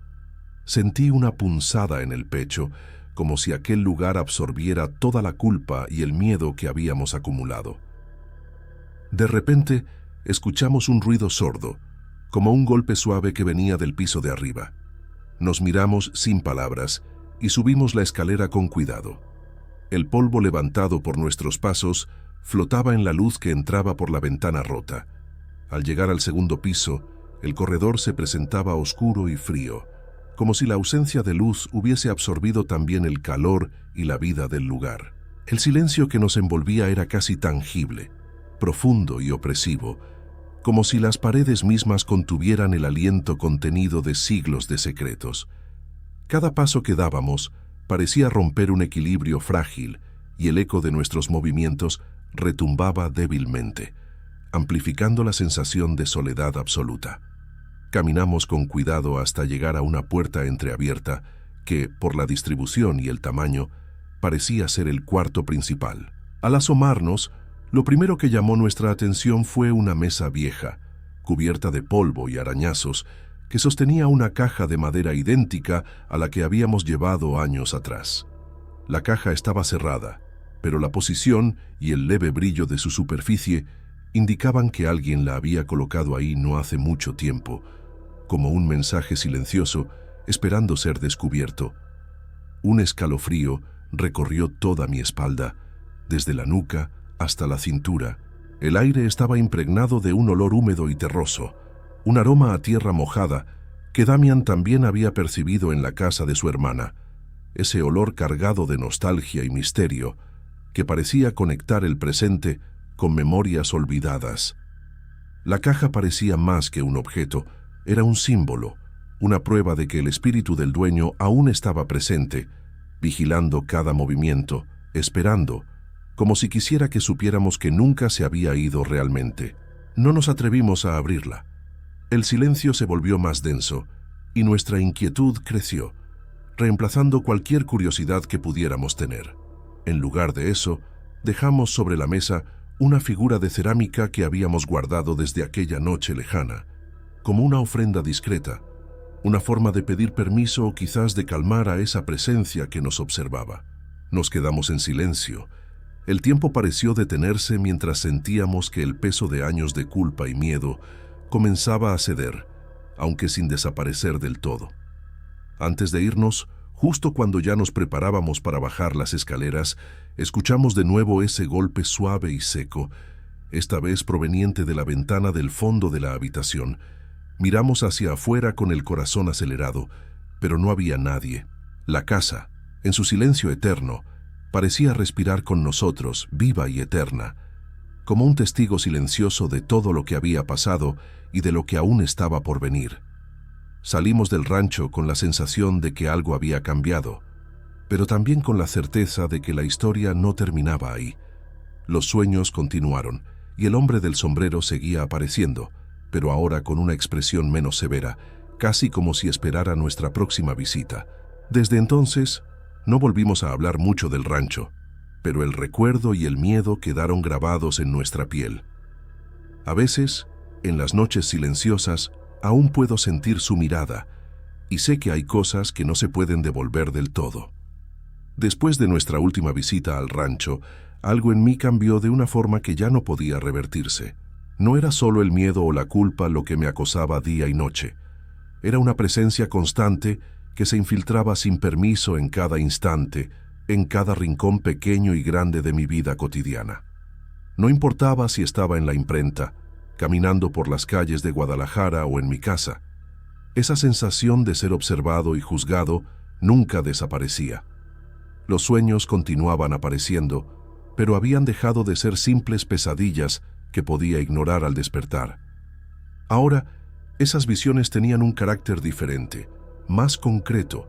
Sentí una punzada en el pecho, como si aquel lugar absorbiera toda la culpa y el miedo que habíamos acumulado. De repente, escuchamos un ruido sordo, como un golpe suave que venía del piso de arriba. Nos miramos sin palabras y subimos la escalera con cuidado. El polvo levantado por nuestros pasos flotaba en la luz que entraba por la ventana rota. Al llegar al segundo piso, el corredor se presentaba oscuro y frío, como si la ausencia de luz hubiese absorbido también el calor y la vida del lugar. El silencio que nos envolvía era casi tangible, profundo y opresivo, como si las paredes mismas contuvieran el aliento contenido de siglos de secretos. Cada paso que dábamos parecía romper un equilibrio frágil y el eco de nuestros movimientos retumbaba débilmente, amplificando la sensación de soledad absoluta. Caminamos con cuidado hasta llegar a una puerta entreabierta que, por la distribución y el tamaño, parecía ser el cuarto principal. Al asomarnos, lo primero que llamó nuestra atención fue una mesa vieja, cubierta de polvo y arañazos, que sostenía una caja de madera idéntica a la que habíamos llevado años atrás. La caja estaba cerrada, pero la posición y el leve brillo de su superficie indicaban que alguien la había colocado ahí no hace mucho tiempo, como un mensaje silencioso esperando ser descubierto. Un escalofrío recorrió toda mi espalda, desde la nuca hasta la cintura. El aire estaba impregnado de un olor húmedo y terroso, un aroma a tierra mojada que Damián también había percibido en la casa de su hermana, ese olor cargado de nostalgia y misterio que parecía conectar el presente con memorias olvidadas. La caja parecía más que un objeto, era un símbolo, una prueba de que el espíritu del dueño aún estaba presente, vigilando cada movimiento, esperando, como si quisiera que supiéramos que nunca se había ido realmente. No nos atrevimos a abrirla. El silencio se volvió más denso y nuestra inquietud creció, reemplazando cualquier curiosidad que pudiéramos tener. En lugar de eso, dejamos sobre la mesa una figura de cerámica que habíamos guardado desde aquella noche lejana, como una ofrenda discreta, una forma de pedir permiso o quizás de calmar a esa presencia que nos observaba. Nos quedamos en silencio. El tiempo pareció detenerse mientras sentíamos que el peso de años de culpa y miedo comenzaba a ceder, aunque sin desaparecer del todo. Antes de irnos, justo cuando ya nos preparábamos para bajar las escaleras, escuchamos de nuevo ese golpe suave y seco, esta vez proveniente de la ventana del fondo de la habitación. Miramos hacia afuera con el corazón acelerado, pero no había nadie. La casa, en su silencio eterno, parecía respirar con nosotros, viva y eterna, como un testigo silencioso de todo lo que había pasado y de lo que aún estaba por venir. Salimos del rancho con la sensación de que algo había cambiado, pero también con la certeza de que la historia no terminaba ahí. Los sueños continuaron, y el hombre del sombrero seguía apareciendo, pero ahora con una expresión menos severa, casi como si esperara nuestra próxima visita. Desde entonces, no volvimos a hablar mucho del rancho, pero el recuerdo y el miedo quedaron grabados en nuestra piel. A veces, en las noches silenciosas, aún puedo sentir su mirada, y sé que hay cosas que no se pueden devolver del todo. Después de nuestra última visita al rancho, algo en mí cambió de una forma que ya no podía revertirse. No era solo el miedo o la culpa lo que me acosaba día y noche. Era una presencia constante que se infiltraba sin permiso en cada instante, en cada rincón pequeño y grande de mi vida cotidiana. No importaba si estaba en la imprenta, caminando por las calles de Guadalajara o en mi casa. Esa sensación de ser observado y juzgado nunca desaparecía. Los sueños continuaban apareciendo, pero habían dejado de ser simples pesadillas que podía ignorar al despertar. Ahora, esas visiones tenían un carácter diferente, más concreto,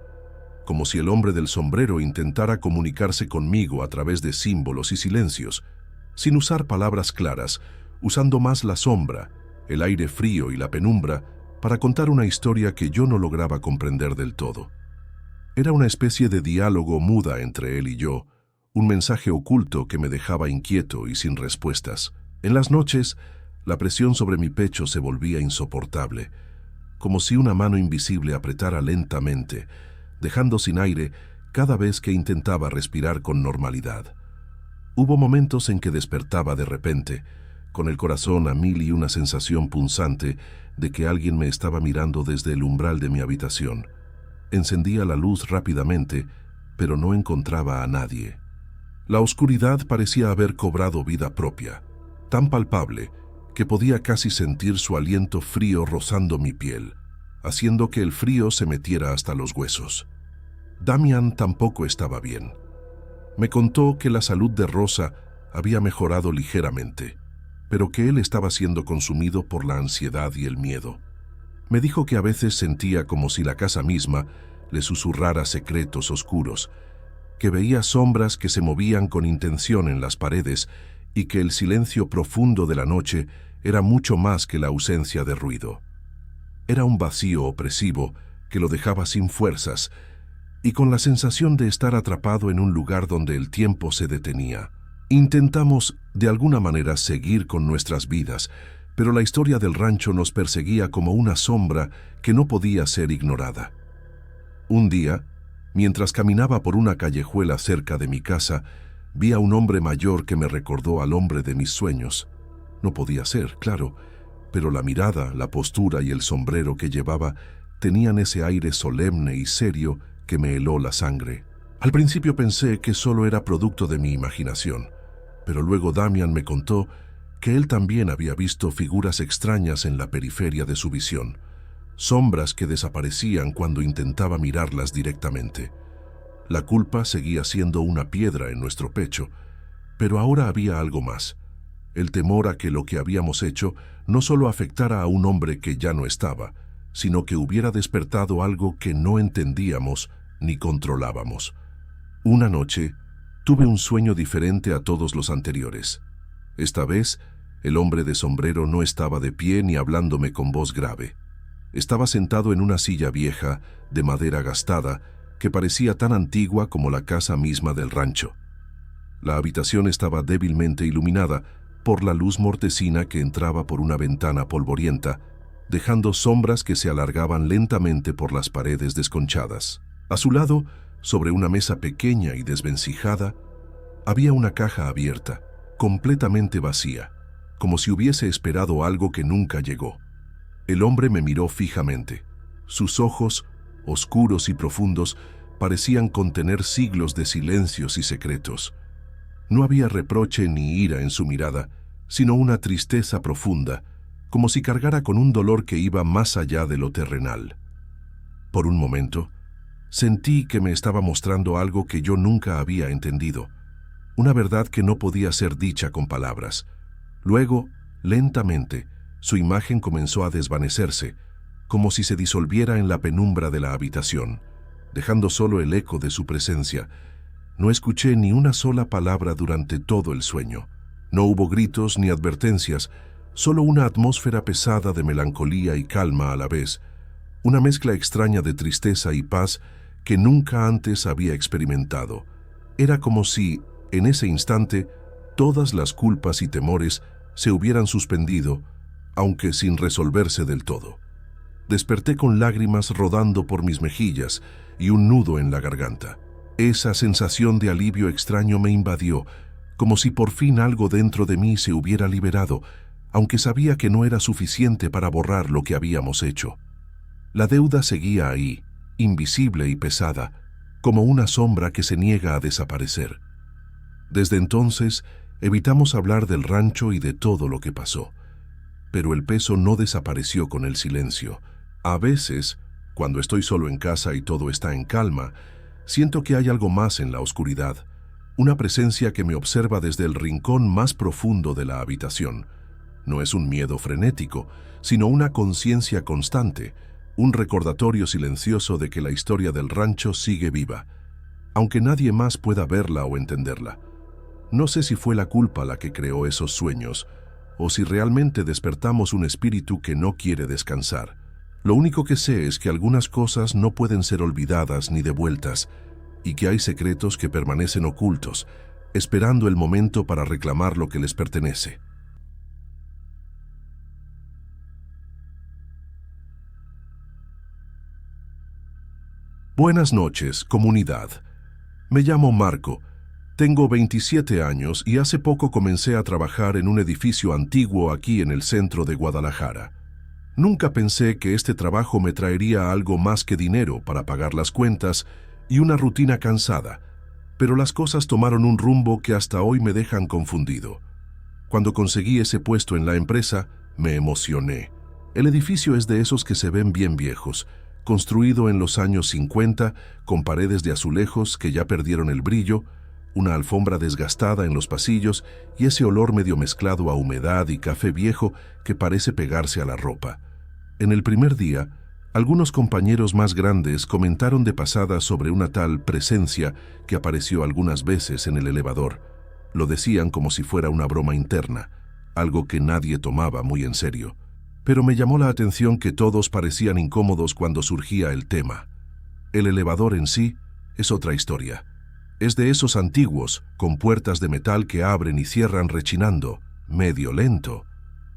como si el hombre del sombrero intentara comunicarse conmigo a través de símbolos y silencios, sin usar palabras claras, usando más la sombra, el aire frío y la penumbra para contar una historia que yo no lograba comprender del todo. Era una especie de diálogo muda entre él y yo, un mensaje oculto que me dejaba inquieto y sin respuestas. En las noches, la presión sobre mi pecho se volvía insoportable, como si una mano invisible apretara lentamente, dejando sin aire cada vez que intentaba respirar con normalidad. Hubo momentos en que despertaba de repente, con el corazón a mil y una sensación punzante de que alguien me estaba mirando desde el umbral de mi habitación. Encendía la luz rápidamente, pero no encontraba a nadie. La oscuridad parecía haber cobrado vida propia, tan palpable que podía casi sentir su aliento frío rozando mi piel, haciendo que el frío se metiera hasta los huesos. Damian tampoco estaba bien. Me contó que la salud de Rosa había mejorado ligeramente, pero que él estaba siendo consumido por la ansiedad y el miedo. Me dijo que a veces sentía como si la casa misma le susurrara secretos oscuros, que veía sombras que se movían con intención en las paredes y que el silencio profundo de la noche era mucho más que la ausencia de ruido. Era un vacío opresivo que lo dejaba sin fuerzas y con la sensación de estar atrapado en un lugar donde el tiempo se detenía. Intentamos, de alguna manera, seguir con nuestras vidas, pero la historia del rancho nos perseguía como una sombra que no podía ser ignorada. Un día, mientras caminaba por una callejuela cerca de mi casa, vi a un hombre mayor que me recordó al hombre de mis sueños. No podía ser, claro, pero la mirada, la postura y el sombrero que llevaba tenían ese aire solemne y serio que me heló la sangre. Al principio pensé que solo era producto de mi imaginación, pero luego Damian me contó que él también había visto figuras extrañas en la periferia de su visión, sombras que desaparecían cuando intentaba mirarlas directamente. La culpa seguía siendo una piedra en nuestro pecho, pero ahora había algo más, el temor a que lo que habíamos hecho no solo afectara a un hombre que ya no estaba, sino que hubiera despertado algo que no entendíamos ni controlábamos. Una noche, tuve un sueño diferente a todos los anteriores. Esta vez, el hombre de sombrero no estaba de pie ni hablándome con voz grave. Estaba sentado en una silla vieja, de madera gastada, que parecía tan antigua como la casa misma del rancho. La habitación estaba débilmente iluminada por la luz mortecina que entraba por una ventana polvorienta, dejando sombras que se alargaban lentamente por las paredes desconchadas. A su lado, sobre una mesa pequeña y desvencijada, había una caja abierta, completamente vacía, como si hubiese esperado algo que nunca llegó. El hombre me miró fijamente. Sus ojos, oscuros y profundos, parecían contener siglos de silencios y secretos. No había reproche ni ira en su mirada, sino una tristeza profunda, como si cargara con un dolor que iba más allá de lo terrenal. Por un momento, sentí que me estaba mostrando algo que yo nunca había entendido, una verdad que no podía ser dicha con palabras. Luego, lentamente, su imagen comenzó a desvanecerse, como si se disolviera en la penumbra de la habitación, dejando solo el eco de su presencia. No escuché ni una sola palabra durante todo el sueño. No hubo gritos ni advertencias, solo una atmósfera pesada de melancolía y calma a la vez, una mezcla extraña de tristeza y paz que nunca antes había experimentado. Era como si, en ese instante, todas las culpas y temores se hubieran suspendido, aunque sin resolverse del todo. Desperté con lágrimas rodando por mis mejillas y un nudo en la garganta. Esa sensación de alivio extraño me invadió, como si por fin algo dentro de mí se hubiera liberado, aunque sabía que no era suficiente para borrar lo que habíamos hecho. La deuda seguía ahí, invisible y pesada, como una sombra que se niega a desaparecer. Desde entonces, evitamos hablar del rancho y de todo lo que pasó. Pero el peso no desapareció con el silencio. A veces, cuando estoy solo en casa y todo está en calma, siento que hay algo más en la oscuridad, una presencia que me observa desde el rincón más profundo de la habitación. No es un miedo frenético, sino una conciencia constante, un recordatorio silencioso de que la historia del rancho sigue viva, aunque nadie más pueda verla o entenderla. No sé si fue la culpa la que creó esos sueños, o si realmente despertamos un espíritu que no quiere descansar. Lo único que sé es que algunas cosas no pueden ser olvidadas ni devueltas, y que hay secretos que permanecen ocultos, esperando el momento para reclamar lo que les pertenece. Buenas noches, comunidad. Me llamo Marco. Tengo 27 años y hace poco comencé a trabajar en un edificio antiguo aquí en el centro de Guadalajara. Nunca pensé que este trabajo me traería algo más que dinero para pagar las cuentas y una rutina cansada, pero las cosas tomaron un rumbo que hasta hoy me dejan confundido. Cuando conseguí ese puesto en la empresa, me emocioné. El edificio es de esos que se ven bien viejos, construido en los años 50, con paredes de azulejos que ya perdieron el brillo, una alfombra desgastada en los pasillos y ese olor medio mezclado a humedad y café viejo que parece pegarse a la ropa. En el primer día, algunos compañeros más grandes comentaron de pasada sobre una tal presencia que apareció algunas veces en el elevador. Lo decían como si fuera una broma interna, algo que nadie tomaba muy en serio. Pero me llamó la atención que todos parecían incómodos cuando surgía el tema. El elevador en sí es otra historia. Es de esos antiguos, con puertas de metal que abren y cierran rechinando, medio lento.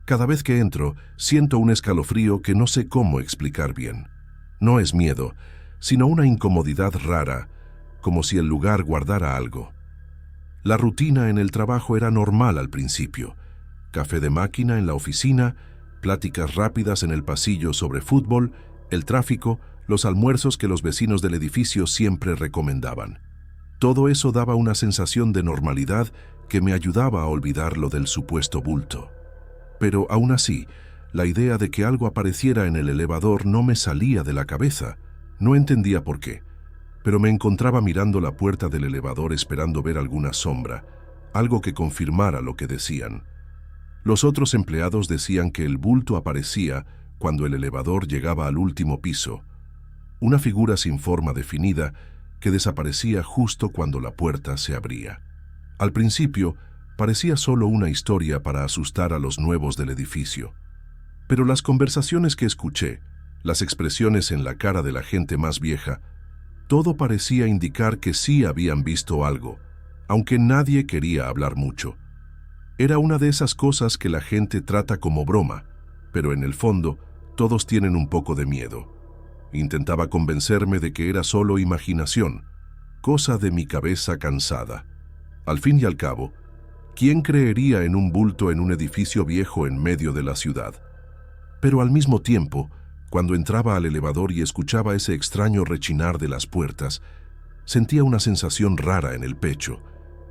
Cada vez que entro, siento un escalofrío que no sé cómo explicar bien. No es miedo, sino una incomodidad rara, como si el lugar guardara algo. La rutina en el trabajo era normal al principio. Café de máquina en la oficina, pláticas rápidas en el pasillo sobre fútbol, el tráfico, los almuerzos que los vecinos del edificio siempre recomendaban. Todo eso daba una sensación de normalidad que me ayudaba a olvidar lo del supuesto bulto. Pero aún así, la idea de que algo apareciera en el elevador no me salía de la cabeza. No entendía por qué, pero me encontraba mirando la puerta del elevador esperando ver alguna sombra, algo que confirmara lo que decían. Los otros empleados decían que el bulto aparecía cuando el elevador llegaba al último piso, una figura sin forma definida que desaparecía justo cuando la puerta se abría. Al principio, parecía solo una historia para asustar a los nuevos del edificio. Pero las conversaciones que escuché, las expresiones en la cara de la gente más vieja, todo parecía indicar que sí habían visto algo, aunque nadie quería hablar mucho. Era una de esas cosas que la gente trata como broma, pero en el fondo todos tienen un poco de miedo. Intentaba convencerme de que era solo imaginación, cosa de mi cabeza cansada. Al fin y al cabo, ¿quién creería en un bulto en un edificio viejo en medio de la ciudad? Pero al mismo tiempo, cuando entraba al elevador y escuchaba ese extraño rechinar de las puertas, sentía una sensación rara en el pecho,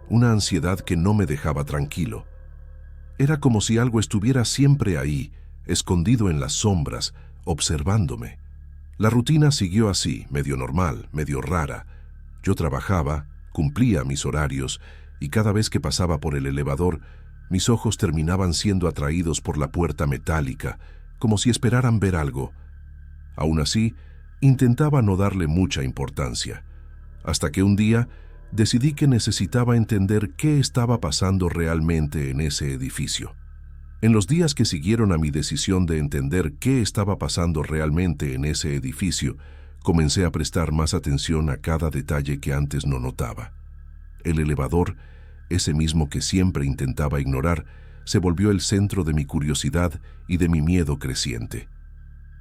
una ansiedad que no me dejaba tranquilo. Era como si algo estuviera siempre ahí, escondido en las sombras, observándome. La rutina siguió así, medio normal, medio rara. Yo trabajaba, cumplía mis horarios, y cada vez que pasaba por el elevador, mis ojos terminaban siendo atraídos por la puerta metálica, como si esperaran ver algo. Aún así, intentaba no darle mucha importancia, hasta que un día decidí que necesitaba entender qué estaba pasando realmente en ese edificio. En los días que siguieron a mi decisión de entender qué estaba pasando realmente en ese edificio, comencé a prestar más atención a cada detalle que antes no notaba. El elevador, ese mismo que siempre intentaba ignorar, se volvió el centro de mi curiosidad y de mi miedo creciente.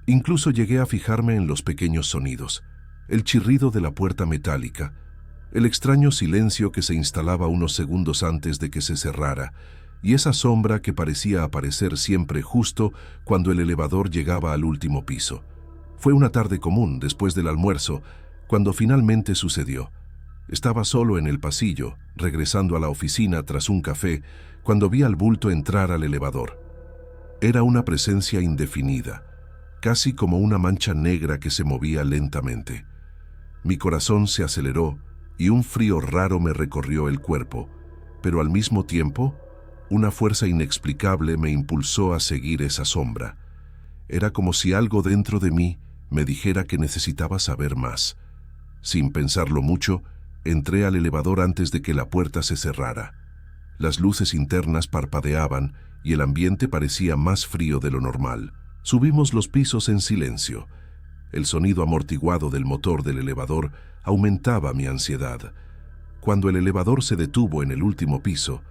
Incluso llegué a fijarme en los pequeños sonidos, el chirrido de la puerta metálica, el extraño silencio que se instalaba unos segundos antes de que se cerrara, y esa sombra que parecía aparecer siempre justo cuando el elevador llegaba al último piso. Fue una tarde común, después del almuerzo, cuando finalmente sucedió. Estaba solo en el pasillo, regresando a la oficina tras un café, cuando vi al bulto entrar al elevador. Era una presencia indefinida, casi como una mancha negra que se movía lentamente. Mi corazón se aceleró y un frío raro me recorrió el cuerpo, pero al mismo tiempo, una fuerza inexplicable me impulsó a seguir esa sombra. Era como si algo dentro de mí me dijera que necesitaba saber más. Sin pensarlo mucho, entré al elevador antes de que la puerta se cerrara. Las luces internas parpadeaban y el ambiente parecía más frío de lo normal. Subimos los pisos en silencio. El sonido amortiguado del motor del elevador aumentaba mi ansiedad. Cuando el elevador se detuvo en el último piso,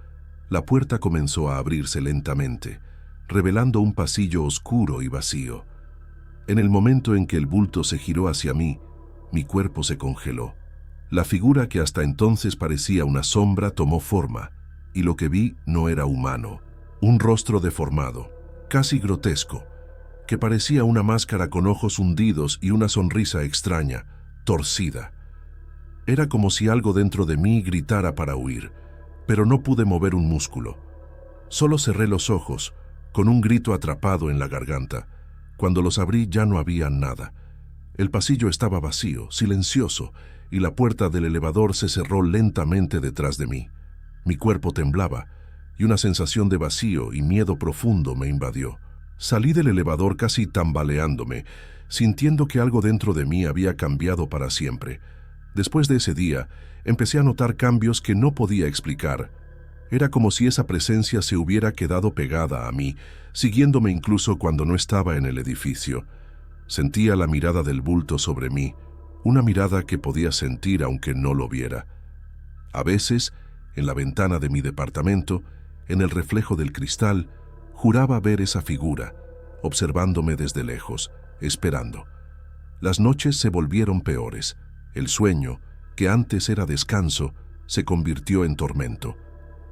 la puerta comenzó a abrirse lentamente, revelando un pasillo oscuro y vacío. En el momento en que el bulto se giró hacia mí, mi cuerpo se congeló. La figura que hasta entonces parecía una sombra tomó forma, y lo que vi no era humano. Un rostro deformado, casi grotesco, que parecía una máscara con ojos hundidos y una sonrisa extraña, torcida. Era como si algo dentro de mí gritara para huir, pero no pude mover un músculo. Solo cerré los ojos, con un grito atrapado en la garganta. Cuando los abrí ya no había nada. El pasillo estaba vacío, silencioso, y la puerta del elevador se cerró lentamente detrás de mí. Mi cuerpo temblaba, y una sensación de vacío y miedo profundo me invadió. Salí del elevador casi tambaleándome, sintiendo que algo dentro de mí había cambiado para siempre. Después de ese día, empecé a notar cambios que no podía explicar. Era como si esa presencia se hubiera quedado pegada a mí, siguiéndome incluso cuando no estaba en el edificio. Sentía la mirada del bulto sobre mí, una mirada que podía sentir aunque no lo viera. A veces, en la ventana de mi departamento, en el reflejo del cristal, juraba ver esa figura, observándome desde lejos, esperando. Las noches se volvieron peores. El sueño, que antes era descanso, se convirtió en tormento.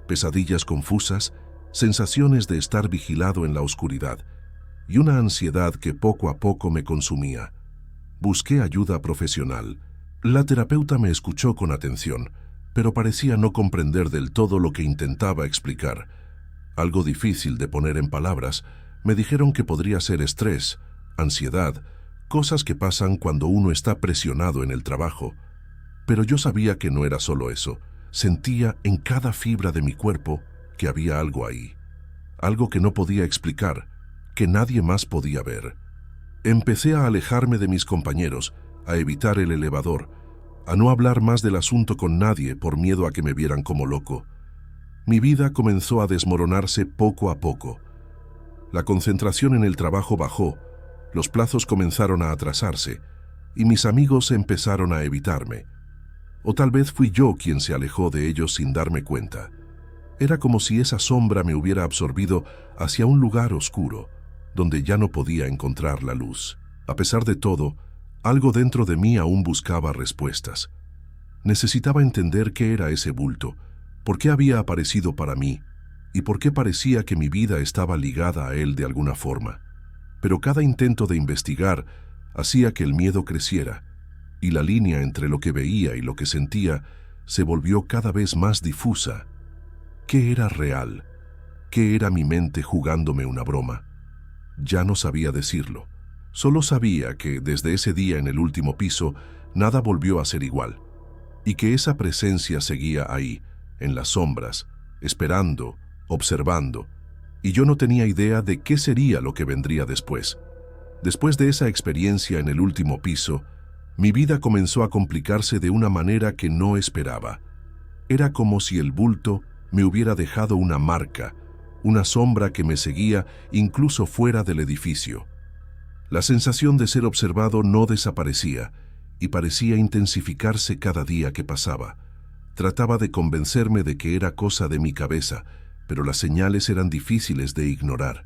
Pesadillas confusas, sensaciones de estar vigilado en la oscuridad, y una ansiedad que poco a poco me consumía. Busqué ayuda profesional. La terapeuta me escuchó con atención, pero parecía no comprender del todo lo que intentaba explicar. Algo difícil de poner en palabras, me dijeron que podría ser estrés, ansiedad, cosas que pasan cuando uno está presionado en el trabajo. Pero yo sabía que no era solo eso. Sentía en cada fibra de mi cuerpo que había algo ahí. Algo que no podía explicar, que nadie más podía ver. Empecé a alejarme de mis compañeros, a evitar el elevador, a no hablar más del asunto con nadie por miedo a que me vieran como loco. Mi vida comenzó a desmoronarse poco a poco. La concentración en el trabajo bajó, Los plazos comenzaron a atrasarse y mis amigos empezaron a evitarme. O tal vez fui yo quien se alejó de ellos sin darme cuenta. Era como si esa sombra me hubiera absorbido hacia un lugar oscuro, donde ya no podía encontrar la luz. A pesar de todo, algo dentro de mí aún buscaba respuestas. Necesitaba entender qué era ese bulto, por qué había aparecido para mí y por qué parecía que mi vida estaba ligada a él de alguna forma. Pero cada intento de investigar hacía que el miedo creciera, y la línea entre lo que veía y lo que sentía se volvió cada vez más difusa. ¿Qué era real? ¿Qué era mi mente jugándome una broma? Ya no sabía decirlo. Solo sabía que desde ese día en el último piso nada volvió a ser igual, y que esa presencia seguía ahí, en las sombras, esperando, observando, y yo no tenía idea de qué sería lo que vendría después. Después de esa experiencia en el último piso, mi vida comenzó a complicarse de una manera que no esperaba. Era como si el bulto me hubiera dejado una marca, una sombra que me seguía incluso fuera del edificio. La sensación de ser observado no desaparecía y parecía intensificarse cada día que pasaba. Trataba de convencerme de que era cosa de mi cabeza, pero las señales eran difíciles de ignorar.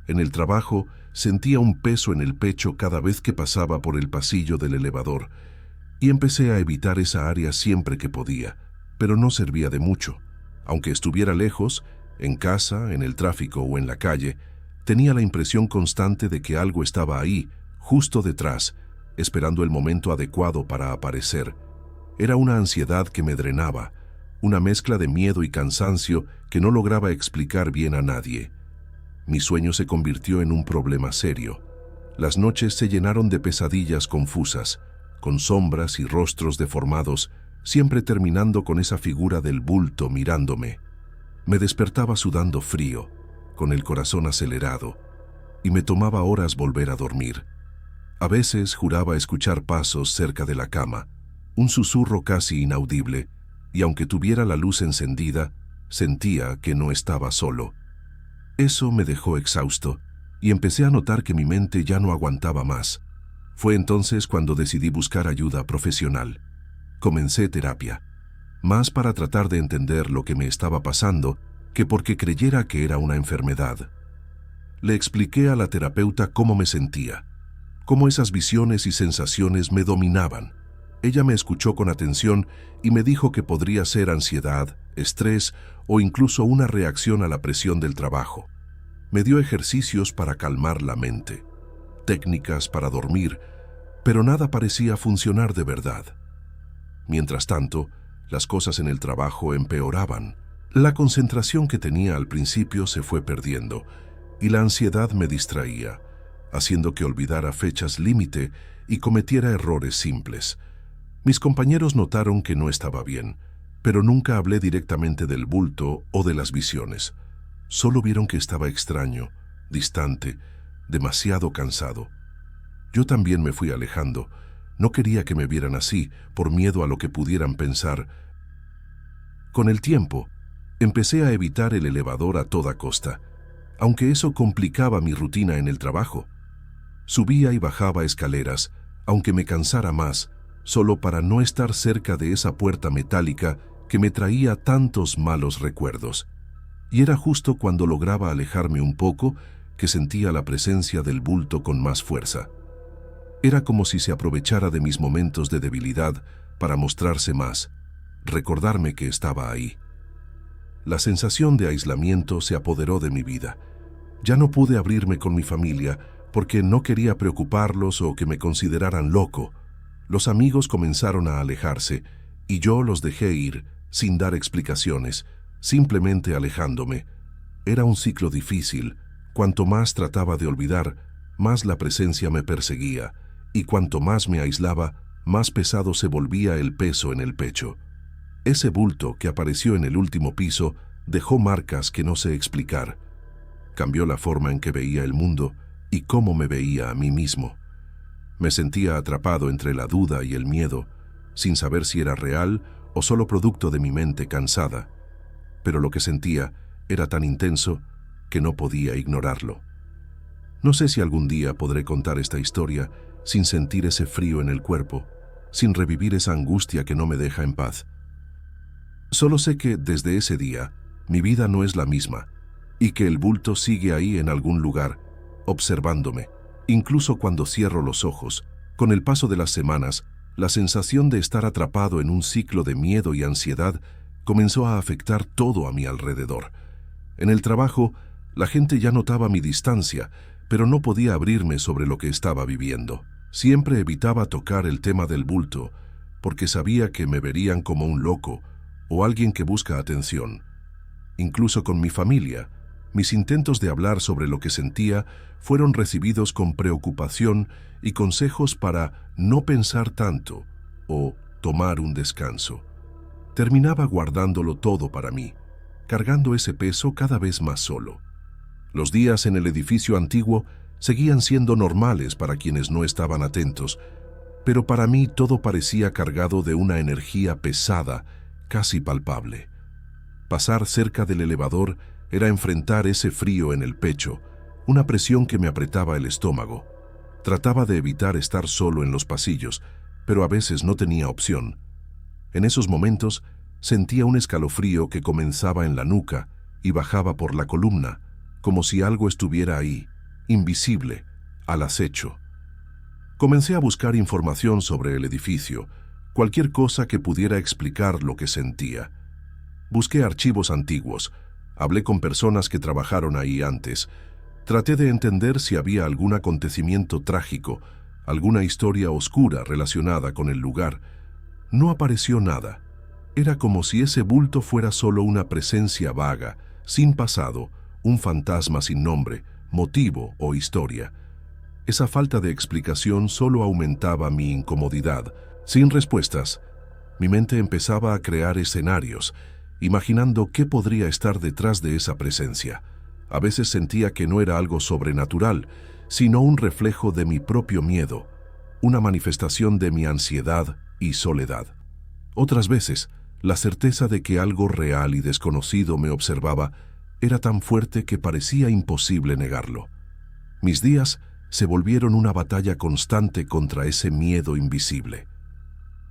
En el trabajo sentía un peso en el pecho cada vez que pasaba por el pasillo del elevador y empecé a evitar esa área siempre que podía, pero no servía de mucho. Aunque estuviera lejos, en casa, en el tráfico o en la calle, tenía la impresión constante de que algo estaba ahí, justo detrás, esperando el momento adecuado para aparecer. Era una ansiedad que me drenaba, una mezcla de miedo y cansancio que no lograba explicar bien a nadie. Mi sueño se convirtió en un problema serio. Las noches se llenaron de pesadillas confusas, con sombras y rostros deformados, siempre terminando con esa figura del bulto mirándome. Me despertaba sudando frío, con el corazón acelerado, y me tomaba horas volver a dormir. A veces juraba escuchar pasos cerca de la cama, un susurro casi inaudible, y aunque tuviera la luz encendida, sentía que no estaba solo. Eso me dejó exhausto, y empecé a notar que mi mente ya no aguantaba más. Fue entonces cuando decidí buscar ayuda profesional. Comencé terapia, más para tratar de entender lo que me estaba pasando que porque creyera que era una enfermedad. Le expliqué a la terapeuta cómo me sentía, cómo esas visiones y sensaciones me dominaban. Ella me escuchó con atención y me dijo que podría ser ansiedad, estrés o incluso una reacción a la presión del trabajo. Me dio ejercicios para calmar la mente, técnicas para dormir, pero nada parecía funcionar de verdad. Mientras tanto, las cosas en el trabajo empeoraban. La concentración que tenía al principio se fue perdiendo y la ansiedad me distraía, haciendo que olvidara fechas límite y cometiera errores simples. Mis compañeros notaron que no estaba bien, pero nunca hablé directamente del bulto o de las visiones. Solo vieron que estaba extraño, distante, demasiado cansado. Yo también me fui alejando. No quería que me vieran así, por miedo a lo que pudieran pensar. Con el tiempo, empecé a evitar el elevador a toda costa, aunque eso complicaba mi rutina en el trabajo. Subía y bajaba escaleras, aunque me cansara más, solo para no estar cerca de esa puerta metálica que me traía tantos malos recuerdos. Y era justo cuando lograba alejarme un poco que sentía la presencia del bulto con más fuerza. Era como si se aprovechara de mis momentos de debilidad para mostrarse más, recordarme que estaba ahí. La sensación de aislamiento se apoderó de mi vida. Ya no pude abrirme con mi familia porque no quería preocuparlos o que me consideraran loco. Los amigos comenzaron a alejarse y yo los dejé ir sin dar explicaciones, simplemente alejándome. Era un ciclo difícil. Cuanto más trataba de olvidar, más la presencia me perseguía, y cuanto más me aislaba, más pesado se volvía el peso en el pecho. Ese bulto que apareció en el último piso dejó marcas que no sé explicar. Cambió la forma en que veía el mundo y cómo me veía a mí mismo. Me sentía atrapado entre la duda y el miedo, sin saber si era real o solo producto de mi mente cansada. Pero lo que sentía era tan intenso que no podía ignorarlo. No sé si algún día podré contar esta historia sin sentir ese frío en el cuerpo, sin revivir esa angustia que no me deja en paz. Solo sé que desde ese día mi vida no es la misma y que el bulto sigue ahí en algún lugar, observándome, incluso cuando cierro los ojos. Con el paso de las semanas, la sensación de estar atrapado en un ciclo de miedo y ansiedad comenzó a afectar todo a mi alrededor. En el trabajo, la gente ya notaba mi distancia, pero no podía abrirme sobre lo que estaba viviendo. Siempre evitaba tocar el tema del bulto, porque sabía que me verían como un loco o alguien que busca atención. Incluso con mi familia, mis intentos de hablar sobre lo que sentía fueron recibidos con preocupación y consejos para no pensar tanto o tomar un descanso. Terminaba guardándolo todo para mí, cargando ese peso cada vez más solo. Los días en el edificio antiguo seguían siendo normales para quienes no estaban atentos, pero para mí todo parecía cargado de una energía pesada, casi palpable. Pasar cerca del elevador era enfrentar ese frío en el pecho, una presión que me apretaba el estómago. Trataba de evitar estar solo en los pasillos, pero a veces no tenía opción. En esos momentos sentía un escalofrío que comenzaba en la nuca y bajaba por la columna, como si algo estuviera ahí, invisible, al acecho. Comencé a buscar información sobre el edificio, cualquier cosa que pudiera explicar lo que sentía. Busqué archivos antiguos, hablé con personas que trabajaron ahí antes, traté de entender si había algún acontecimiento trágico, alguna historia oscura relacionada con el lugar. No apareció nada. Era como si ese bulto fuera solo una presencia vaga, sin pasado, un fantasma sin nombre, motivo o historia. Esa falta de explicación solo aumentaba mi incomodidad. Sin respuestas, mi mente empezaba a crear escenarios, imaginando qué podría estar detrás de esa presencia. A veces sentía que no era algo sobrenatural, sino un reflejo de mi propio miedo, una manifestación de mi ansiedad y soledad. Otras veces, la certeza de que algo real y desconocido me observaba era tan fuerte que parecía imposible negarlo. Mis días se volvieron una batalla constante contra ese miedo invisible.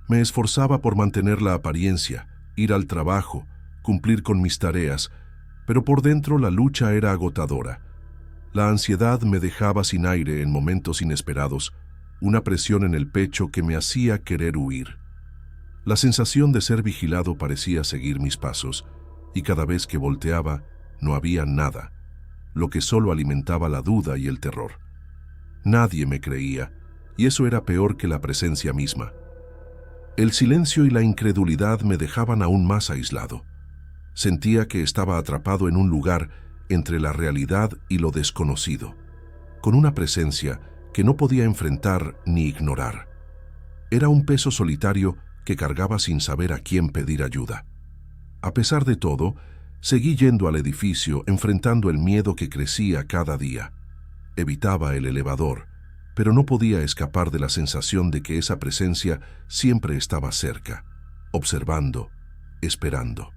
Me esforzaba por mantener la apariencia, ir al trabajo, cumplir con mis tareas, pero por dentro la lucha era agotadora. La ansiedad me dejaba sin aire en momentos inesperados, una presión en el pecho que me hacía querer huir. La sensación de ser vigilado parecía seguir mis pasos, y cada vez que volteaba, no había nada, lo que solo alimentaba la duda y el terror. Nadie me creía, y eso era peor que la presencia misma. El silencio y la incredulidad me dejaban aún más aislado. Sentía que estaba atrapado en un lugar entre la realidad y lo desconocido, con una presencia que no podía enfrentar ni ignorar. Era un peso solitario que cargaba sin saber a quién pedir ayuda. A pesar de todo, seguí yendo al edificio, enfrentando el miedo que crecía cada día. Evitaba el elevador, pero no podía escapar de la sensación de que esa presencia siempre estaba cerca, observando, esperando.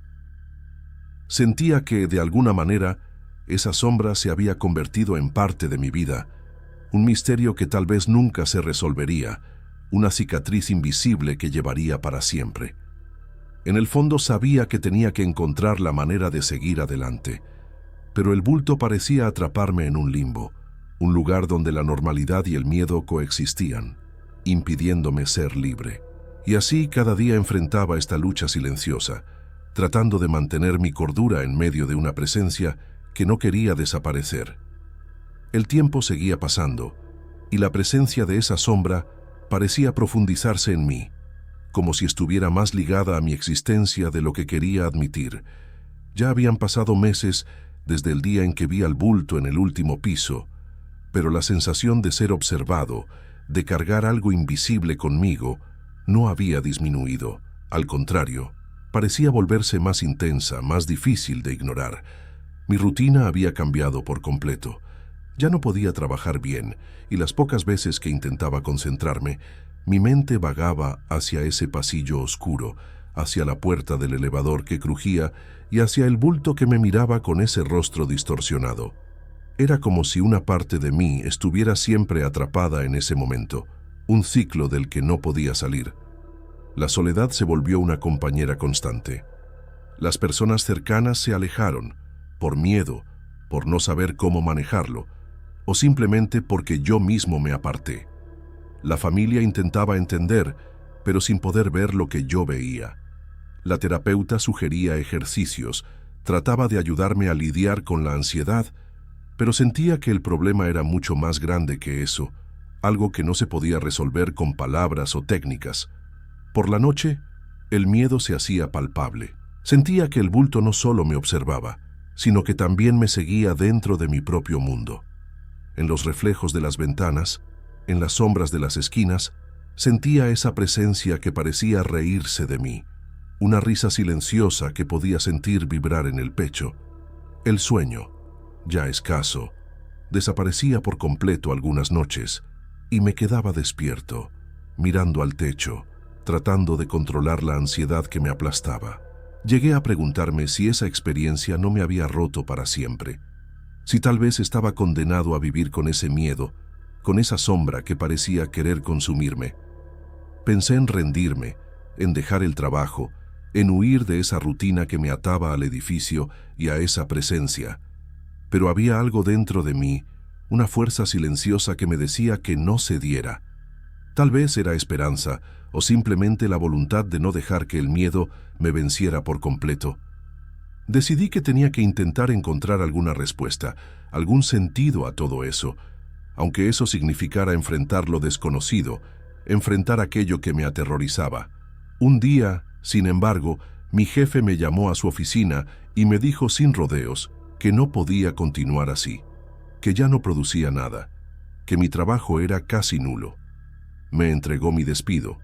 Sentía que, de alguna manera, esa sombra se había convertido en parte de mi vida, un misterio que tal vez nunca se resolvería, una cicatriz invisible que llevaría para siempre. En el fondo sabía que tenía que encontrar la manera de seguir adelante, pero el bulto parecía atraparme en un limbo, un lugar donde la normalidad y el miedo coexistían, impidiéndome ser libre. Y así cada día enfrentaba esta lucha silenciosa, tratando de mantener mi cordura en medio de una presencia que no quería desaparecer. El tiempo seguía pasando, y la presencia de esa sombra parecía profundizarse en mí, como si estuviera más ligada a mi existencia de lo que quería admitir. Ya habían pasado meses desde el día en que vi al bulto en el último piso, pero la sensación de ser observado, de cargar algo invisible conmigo, no había disminuido. Al contrario, parecía volverse más intensa, más difícil de ignorar. Mi rutina había cambiado por completo. Ya no podía trabajar bien, y las pocas veces que intentaba concentrarme, mi mente vagaba hacia ese pasillo oscuro, hacia la puerta del elevador que crujía y hacia el bulto que me miraba con ese rostro distorsionado. Era como si una parte de mí estuviera siempre atrapada en ese momento, un ciclo del que no podía salir. La soledad se volvió una compañera constante. Las personas cercanas se alejaron, por miedo, por no saber cómo manejarlo, o simplemente porque yo mismo me aparté. La familia intentaba entender, pero sin poder ver lo que yo veía. La terapeuta sugería ejercicios, trataba de ayudarme a lidiar con la ansiedad, pero sentía que el problema era mucho más grande que eso, algo que no se podía resolver con palabras o técnicas. Por la noche, el miedo se hacía palpable. Sentía que el bulto no solo me observaba, sino que también me seguía dentro de mi propio mundo. En los reflejos de las ventanas, en las sombras de las esquinas, sentía esa presencia que parecía reírse de mí, una risa silenciosa que podía sentir vibrar en el pecho. El sueño, ya escaso, desaparecía por completo algunas noches y me quedaba despierto, mirando al techo, tratando de controlar la ansiedad que me aplastaba. Llegué a preguntarme si esa experiencia no me había roto para siempre, si tal vez estaba condenado a vivir con ese miedo, con esa sombra que parecía querer consumirme. Pensé en rendirme, en dejar el trabajo, en huir de esa rutina que me ataba al edificio y a esa presencia. Pero había algo dentro de mí, una fuerza silenciosa que me decía que no cediera. Tal vez era esperanza, o simplemente la voluntad de no dejar que el miedo me venciera por completo. Decidí que tenía que intentar encontrar alguna respuesta, algún sentido a todo eso, aunque eso significara enfrentar lo desconocido, enfrentar aquello que me aterrorizaba. Un día, sin embargo, mi jefe me llamó a su oficina y me dijo sin rodeos que no podía continuar así, que ya no producía nada, que mi trabajo era casi nulo. Me entregó mi despido,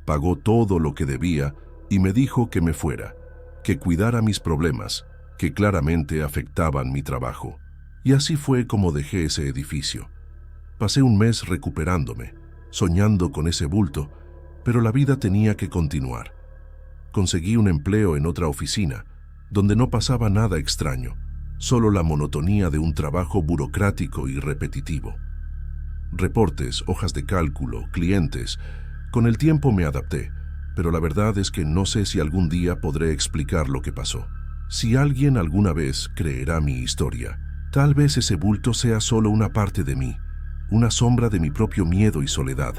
pagó todo lo que debía y me dijo que me fuera, que cuidara mis problemas, que claramente afectaban mi trabajo. Y así fue como dejé ese edificio. Pasé un mes recuperándome, soñando con ese bulto, pero la vida tenía que continuar. Conseguí un empleo en otra oficina, donde no pasaba nada extraño, solo la monotonía de un trabajo burocrático y repetitivo. Reportes, hojas de cálculo, clientes. Con el tiempo me adapté, pero la verdad es que no sé si algún día podré explicar lo que pasó. Si alguien alguna vez creerá mi historia, tal vez ese bulto sea solo una parte de mí, una sombra de mi propio miedo y soledad,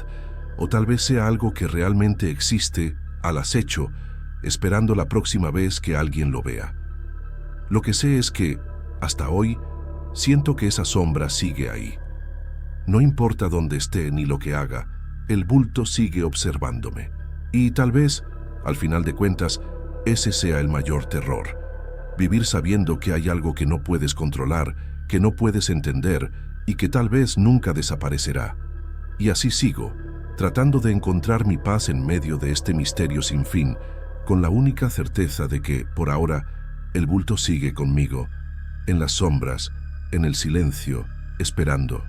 o tal vez sea algo que realmente existe, al acecho, esperando la próxima vez que alguien lo vea. Lo que sé es que, hasta hoy, siento que esa sombra sigue ahí. No importa dónde esté ni lo que haga, el bulto sigue observándome. Y tal vez, al final de cuentas, ese sea el mayor terror. Vivir sabiendo que hay algo que no puedes controlar, que no puedes entender y que tal vez nunca desaparecerá. Y así sigo, tratando de encontrar mi paz en medio de este misterio sin fin, con la única certeza de que, por ahora, el bulto sigue conmigo, en las sombras, en el silencio, esperando.